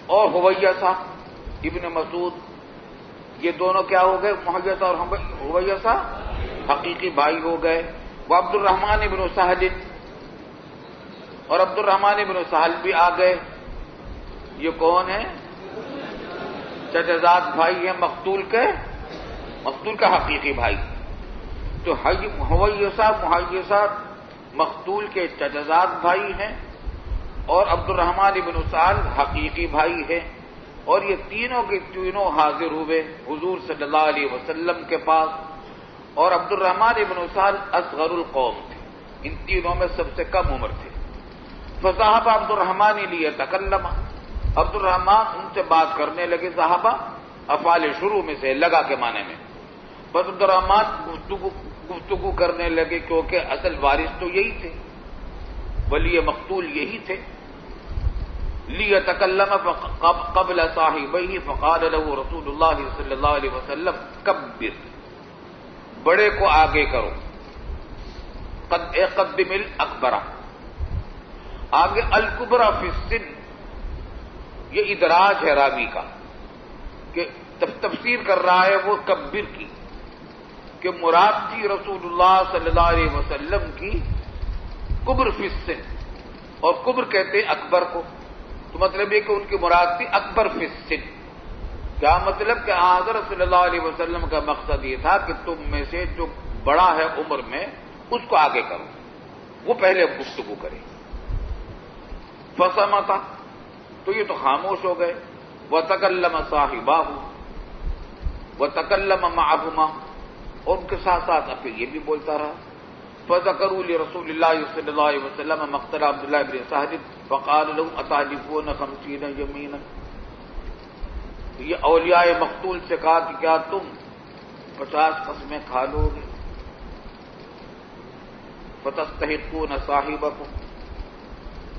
اور حویصہ ابن مسعود، یہ دونوں کیا ہو گئے؟ محیصہ اور حویصہ حقیقی بھائی ہو گئے. وہ عبد الرحمن ابن سہل، اور عبد الرحمن ابن سہل بھی آ گئے. یہ کون ہیں؟ چچزاد بھائی ہیں مقتول کا حقیقی بھائی. تو حویصہ محیصہ مقتول کے چچزاد بھائی ہیں، اور عبد الرحمن ابن سہل حقیقی بھائی ہیں. اور یہ تینوں کے تینوں حاضر ہوئے حضور صلی اللہ علیہ وسلم کے پاس. اور عبد الرحمن ابن سہل اصغر القوم تھے، ان تینوں میں سب سے کم عمر تھے. فصاحب عبد الرحمن لیتکلم، عبد الرحمن ان سے بات کرنے لگے. صحابہ افعال شروع میں سے، لگا کے معنی میں. بس عبد الرحمن گفتگو کرنے لگے، کیونکہ اصل وارث تو یہی تھے، ولی مقتول یہی تھے. لیتکلم قبل صاحبہ فقال له رسول اللہ صلی اللہ علیہ وسلم کبر، بڑے کو آگے کرو. قدم الاکبر، آگے الکبرى فی السن، یہ ادراج ہے راوی کا کہ تفسیر کر رہا ہے وہ کبر کی، کہ مراد تھی رسول اللہ صلی اللہ علیہ وسلم کی کبر فی السن، اور کبر کہتے ہیں اکبر کو. تو مطلب یہ کہ ان کی مراد تھی اکبر فی السن. کیا مطلب؟ کہ حضرت صلی اللہ علیہ وسلم کا مقصد یہ تھا کہ تم میں سے جو بڑا ہے عمر میں اس کو آگے کرو، وہ پہلے گفتگو کرے. فصمت، تو یہ تو خاموش ہو گئے. وتکلم صاحباہ، وتکلم معہما، اور ان کے ساتھ ساتھ پھر یہ بھی بولتا رہا. فذکروا لرسول اللہ صلی اللہ علیہ وسلم مقتل عبداللہ بن سہل فقال لهم اتعلفون 50 یمینا. یہ اولیاء مقتول سے کہا کہ کیا تم 50 قسمیں کھا لو گے؟ فتستحقون صاحبکم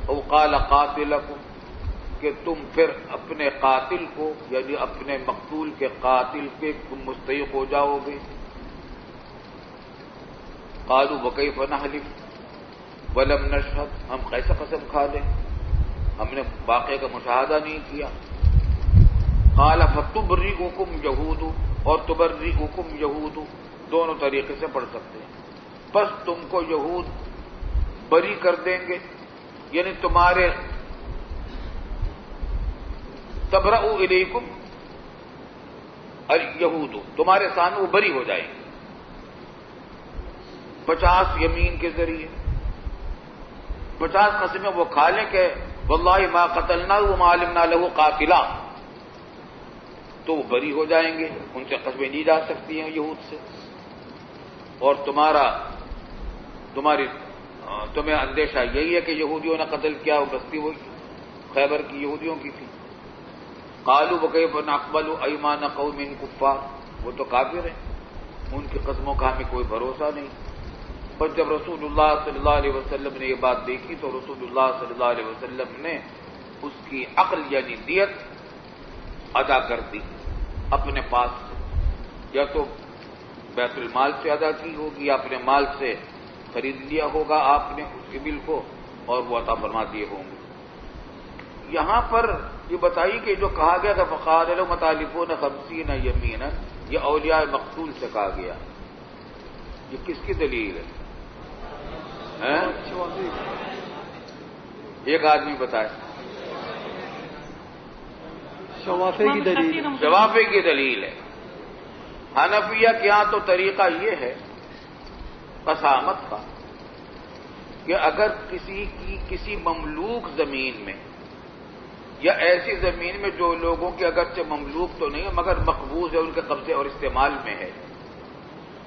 او قال قاتلکم، کہ تم پھر اپنے قاتل کو، یعنی اپنے مقتول کے قاتل پہ تم مستحق ہو جاؤ گے. قالوا وکیف نحلف ولم نشهد، ہم کیسے قسم کھا لیں، ہم نے واقعے کا مشاہدہ نہیں کیا. قال فتبرئکم یہود، اور تبرئکم یہود، دونوں طریقے سے پڑھ سکتے ہیں. بس تم کو یہود بری کر دیں گے، یعنی تمہارے تبرؤ الیکم الیہود، تمہارے سامنے وہ بری ہو جائیں گے 50 یمین کے ذریعے. 50 قسمیں وہ کھا لیں کہ واللہ ما قتلنا وما علمنا له قاتلا، تو وہ بری ہو جائیں گے، ان سے قسمیں نہیں جا سکتی ہیں یہود سے. اور تمہیں اندیشہ یہی ہے کہ یہودیوں نے قتل کیا، وہ بستی وہ خیبر کی یہودیوں کی تھی. قالوا وکیف نقبل ایمان قوم کفار، وہ تو کافر ہیں، ان کی قسموں کا ہمیں کوئی بھروسہ نہیں. پر جب رسول اللہ صلی اللہ علیہ وسلم نے یہ بات دیکھی تو رسول اللہ صلی اللہ علیہ وسلم نے اس کی عقل یعنی دیت ادا کر دی اپنے پاس سے، یا تو بیت المال سے ادا کی ہوگی یا اپنے مال سے خرید لیا ہوگا آپ نے اس ابل کو، اور وہ عطا فرما دیے ہوں گے. یہاں پر یہ بتائی کہ جو کہا گیا تھا فقال لهم متعلفون 50 یمینا، یہ اولیاء مقتول سے کہا گیا. یہ کس کی دلیل ہے؟ ایک آدمی بتائے. شوافی کی دلیل، شوافی کی دلیل ہے. حنفیہ کے یہاں تو طریقہ یہ ہے قسامت کا کہ اگر کسی مملوک زمین میں یا ایسی زمین میں جو لوگوں کے اگرچہ مملوک تو نہیں ہے مگر مقبوض ہے، ان کے قبضے اور استعمال میں ہے،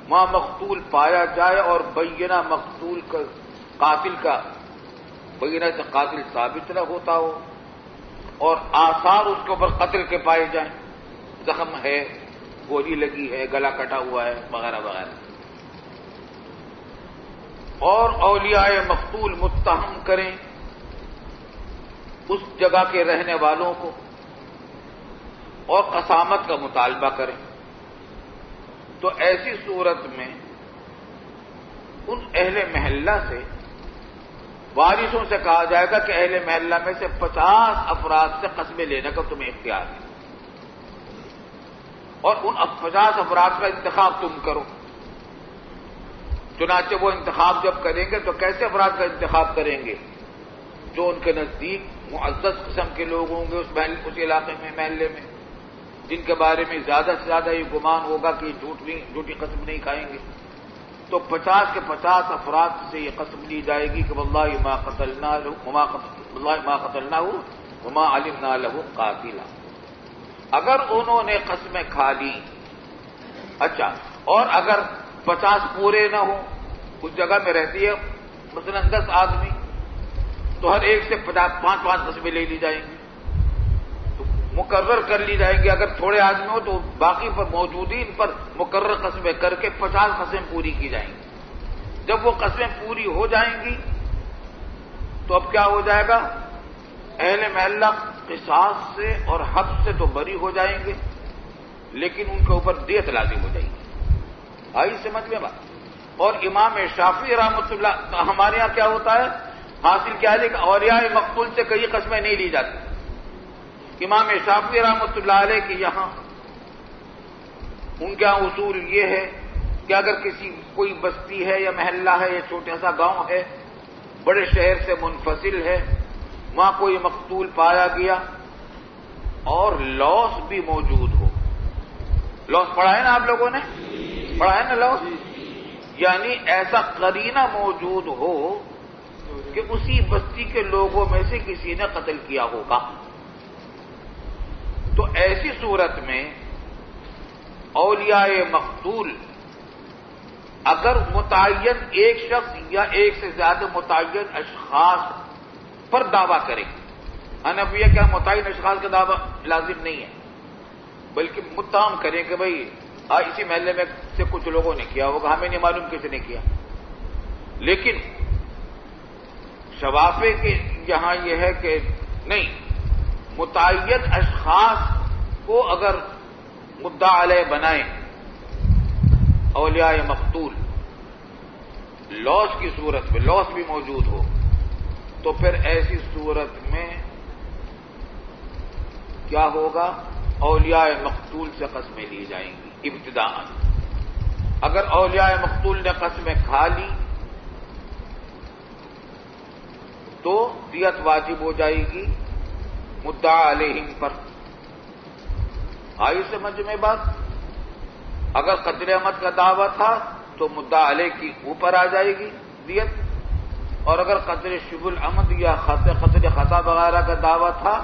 وہاں مقتول پایا جائے اور بینہ مقتول کا قاتل کا بینہ سے قاتل ثابت نہ ہوتا ہو اور آثار اس کے اوپر قتل کے پائے جائیں، زخم ہے، گولی لگی ہے، گلا کٹا ہوا ہے وغیرہ وغیرہ، اور اولیاء مقتول متہم کریں اس جگہ کے رہنے والوں کو اور قسامت کا مطالبہ کریں، تو ایسی صورت میں ان اہل محلہ سے وارثوں سے کہا جائے گا کہ اہل محلہ میں سے 50 افراد سے قسمیں لینے کا تمہیں اختیار ہے، اور ان 50 افراد کا انتخاب تم کرو۔ چنانچہ وہ انتخاب جب کریں گے تو کیسے افراد کا انتخاب کریں گے؟ جو ان کے نزدیک معزز قسم کے لوگ ہوں گے اس علاقے میں، محلے میں، جن کے بارے میں زیادہ سے زیادہ یہ گمان ہوگا کہ جھوٹی قسم نہیں کھائیں گے، تو 50 کے 50 افراد سے یہ قسم لی جائے گی کہ واللہ ما قتلناہ وما علمنا له قاتلا۔ اگر انہوں نے قسمیں کھا لی، اچھا، اور اگر 50 پورے نہ ہوں، اس جگہ میں رہتی ہے مثلا 10 آدمی، تو ہر ایک سے 5 قسمیں لے لی جائیں گی، تو مقرر کر لی جائیں گی۔ اگر تھوڑے آدمی ہو تو باقی پر موجودین پر مقرر قسمیں کر کے 50 قسمیں پوری کی جائیں گی۔ جب وہ قسمیں پوری ہو جائیں گی تو اب کیا ہو جائے گا؟ اہل محلہ قصاص سے اور حد سے تو بری ہو جائیں گے، لیکن ان کے اوپر دیت لازم ہو جائے گی۔ آئی سمجھ میں بات؟ اور امام شافعی رحمۃ اللہ، ہمارے ہاں کیا ہوتا ہے، حاصل کیا ہے کہ اولیاء مقتول سے کئی قسمیں نہیں لی جاتی۔ امام شافعی رحمۃ اللہ علیہ کے یہاں ان کا اصول یہ ہے کہ اگر کوئی بستی ہے یا محلہ ہے یا چھوٹا سا گاؤں ہے، بڑے شہر سے منفصل ہے، وہاں کوئی مقتول پایا گیا اور لوث بھی موجود ہو، لوث پڑھا ہے نا آپ لوگوں نے، پڑھا ہے نا لوث، یعنی ایسا قرینہ موجود ہو کہ اسی بستی کے لوگوں میں سے کسی نے قتل کیا ہوگا، تو ایسی صورت میں اولیاء مقتول اگر متعین ایک شخص یا ایک سے زیادہ متعین اشخاص پر دعویٰ کرے، حنفیہ کیا متعین اشخاص کا دعویٰ لازم نہیں ہے، بلکہ متہم کریں کہ بھئی اسی محلے میں سے کچھ لوگوں نے کیا ہوگا، ہمیں نہیں معلوم کس نے کیا۔ لیکن شوافے کے یہاں یہ ہے کہ نہیں، متعین اشخاص کو اگر مدعا علیہ بنائیں اولیاء مقتول لوث کی صورت میں، لوث بھی موجود ہو، تو پھر ایسی صورت میں کیا ہوگا؟ اولیاء مقتول سے قسمیں لی جائیں گی ابتداء۔ اگر اولیاء مقتول نے قسمیں کھا لی تو دیت واجب ہو جائے گی مدعا علیہم پر۔ آئی سمجھ میں بات؟ اگر قتل عمد کا دعویٰ تھا تو مدعا علیہ کی اوپر آ جائے گی دیت، اور اگر قتل شبہ العمد یا قتل خطا وغیرہ کا دعویٰ تھا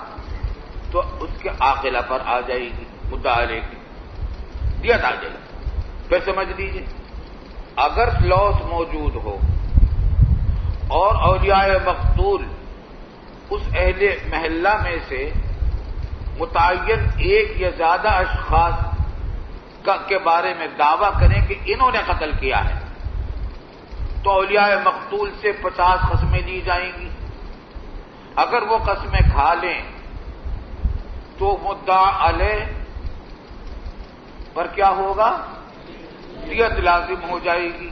تو اس کے عاقلہ پر آ جائے گی مدعا علیہ کی دیت آ جائے گی۔ پھر سمجھ لیجیے، اگر لوث موجود ہو اور اولیاء مقتول اس اہل محلہ میں سے متعین ایک یا زیادہ اشخاص کے بارے میں دعویٰ کریں کہ انہوں نے قتل کیا ہے، تو اولیاء مقتول سے 50 قسمیں لی جائیں گی۔ اگر وہ قسمیں کھا لیں تو مدعا علیہ پر کیا ہوگا؟ دیت لازم ہو جائے گی،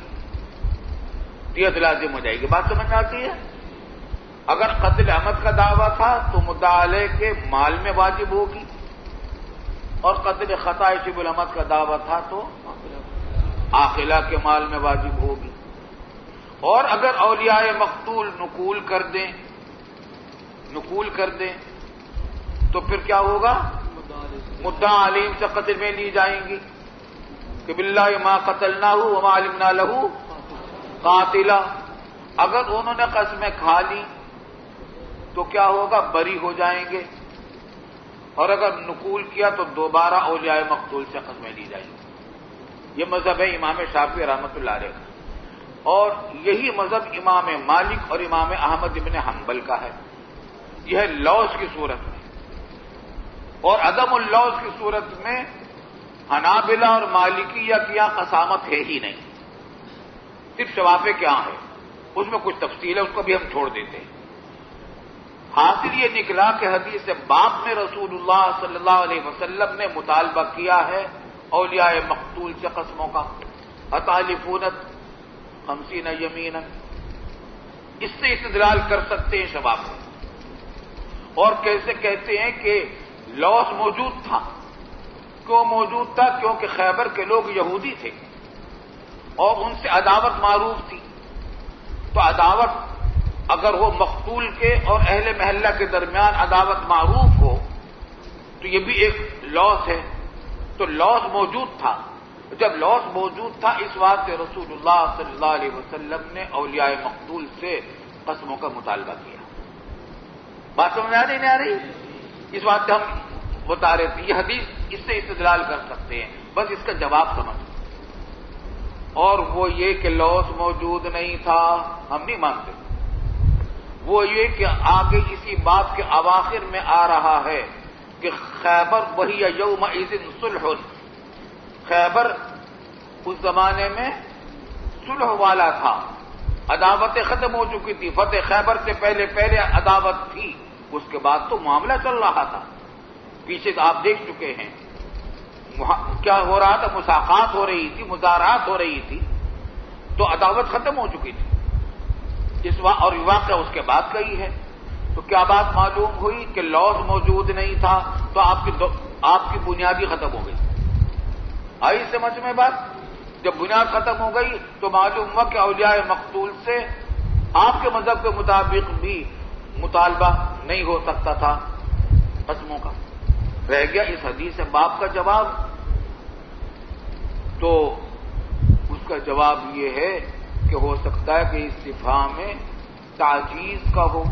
دیت لازم ہو جائے گی۔ بات سمجھ آتی ہے؟ اگر قتل عمد کا دعویٰ تھا تو مدعا علیہ کے مال میں واجب ہوگی، اور قتل خطا شبہ العمد کا دعویٰ تھا تو عاقلہ کے مال میں واجب ہوگی۔ اور اگر اولیاء مقتول نقول کر دیں تو پھر کیا ہوگا؟ مدعا علیہم سے قتل میں لی جائیں گی کہ باللہ ما قتلناہ وما علمنا لہ قاتلا۔ اگر انہوں نے قسمیں کھا لی تو کیا ہوگا؟ بری ہو جائیں گے، اور اگر نقول کیا تو دوبارہ اولیاء مقتول سے قسمیں لی جائیں گی۔ یہ مذہب ہے امام شافعی رحمۃ اللہ علیہ کا، اور یہی مذہب امام مالک اور امام احمد بن حنبل کا ہے۔ یہ ہے لوث کی صورت میں، اور عدم اللوث کی صورت میں حنابلہ اور مالکیہ کی یہاں قسامت ہے ہی نہیں، صرف شوافے کیا ہے، اس میں کچھ تفصیل ہے، اس کو بھی ہم چھوڑ دیتے ہیں۔ حاصل یہ نکلا کہ حدیث باب میں رسول اللہ صلی اللہ علیہ وسلم نے مطالبہ کیا ہے اولیاء مقتول سے قسموں کا، اتحلفون 50 یمینا، اس سے استدلال کر سکتے ہیں شباب میں. اور کیسے کہتے ہیں کہ لوث موجود تھا. کیوں موجود تھا؟ کیونکہ خیبر کے لوگ یہودی تھے اور ان سے عداوت معروف تھی. تو عداوت اگر وہ مقتول کے اور اہل محلہ کے درمیان عداوت معروف ہو تو یہ بھی ایک لوث ہے. تو لوث موجود تھا. جب لوث موجود تھا اس واسطے رسول اللہ صلی اللہ علیہ وسلم نے اولیاء مقتول سے قسموں کا مطالبہ کیا. بات سمجھ آ رہی نہیں آ رہی؟ اس واسطے ہم بتا رہے تھے یہ حدیث اس سے استدلال کر سکتے ہیں. بس اس کا جواب سمجھ. اور وہ یہ کہ لوث موجود نہیں تھا ہم نہیں مانتے. وہ یہ کہ آگے اسی بات کے اواخر میں آ رہا ہے کہ خیبر وہی یومئذ صلح. خیبر اس زمانے میں صلح والا تھا. عداوتیں ختم ہو چکی تھی. فتح خیبر سے پہلے عداوت تھی. اس کے بعد تو معاملہ چل رہا تھا. پیچھے آپ دیکھ چکے ہیں کیا ہو رہا تھا. مساقات ہو رہی تھی, مزارات ہو رہی تھی. تو عداوت ختم ہو چکی تھی. اور واقعہ اس کے بعد کا ہی ہے. تو کیا بات معلوم ہوئی کہ لوث موجود نہیں تھا تو آپ کی بنیادی ختم ہو گئی. آئی سمجھ میں بات؟ جب بنیاد ختم ہو گئی تو معلوم ہوا کہ اولیاء مقتول سے آپ کے مذہب کے مطابق بھی مطالبہ نہیں ہو سکتا تھا قسموں کا. رہ گیا اس حدیث باب کا جواب. تو اس کا جواب یہ ہے کہ ہو سکتا ہے کہ استفہام میں تعجیز کا ہو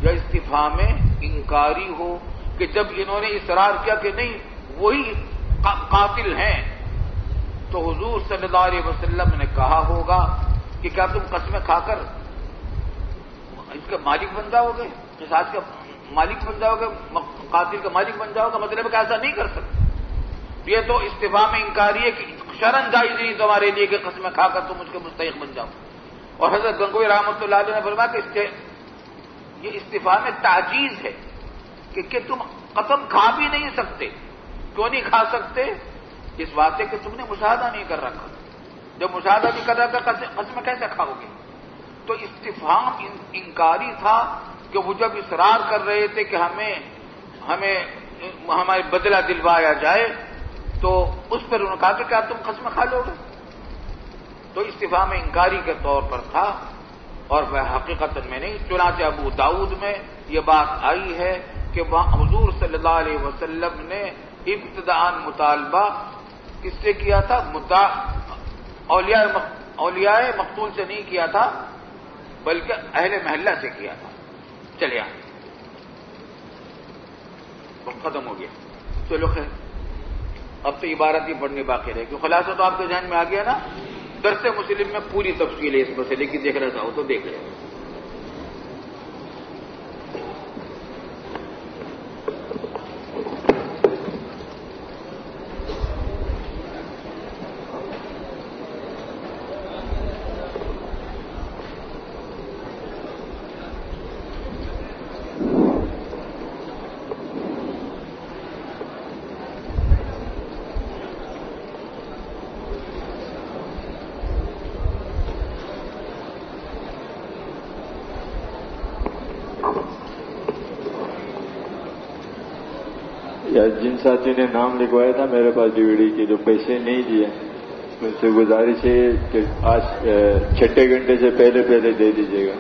یا استفہام میں انکاری ہو کہ جب انہوں نے اصرار کیا کہ نہیں وہی قاتل ہیں تو حضور صلی اللہ علیہ وسلم نے کہا ہوگا کہ کیا تم قسمیں کھا کر اس کا مالک بن جاؤ گے, قصاص کا مالک بن جاؤ گے, قاتل کا مالک بن جاؤ گے. مطلب کہ ایسا نہیں کر سکتے. یہ تو استفہام انکاری ہے کہ شرعاً جائز نہیں تمہارے لیے کہ قسمیں کھا کر تم مجھ کے مستحق بن جاؤ. اور حضرت گنگوئی رحمۃ اللہ علیہ نے فرمایا کہ یہ استفہام تعجیز ہے کہ تم قسم کھا بھی نہیں سکتے. کیوں نہیں کھا سکتے؟ اس واسطے کہ تم نے مشاہدہ نہیں کر رکھا. جب مشاہدہ نہیں کر رکھا قسم کیسے کھاؤ گے؟ تو استفہام انکاری تھا کہ وہ جب اصرار کر رہے تھے کہ ہمیں ہمارے بدلہ دلوایا جائے تو اس پر انہوں نے کہا کہ کیا تم قسم کھا لو گے؟ تو استفہام انکاری کے طور پر تھا اور وہ حقیقت میں نہیں. چنانچہ ابو داؤد میں یہ بات آئی ہے کہ حضور صلی اللہ علیہ وسلم نے ابتداءً مطالبہ کس سے کیا تھا؟ اولیاء مقتول سے نہیں کیا تھا بلکہ اہل محلہ سے کیا تھا. چلے ختم ہو گیا. چلو خیر اب تو عبارت ہی پڑھنی باقی رہے گی. خلاصہ تو آپ کے ذہن میں آ گیا نا. درس مسلم میں پوری تفصیل ہے اس مسئلے کی. دیکھنا چاہو تو دیکھ لیں. جن ساتھی نے نام لکھوایا تھا میرے پاس ڈی وی ڈی کے جو پیسے نہیں دیے ان سے گزارش ہے کہ آج 6 گھنٹے سے پہلے دے دیجیے گا.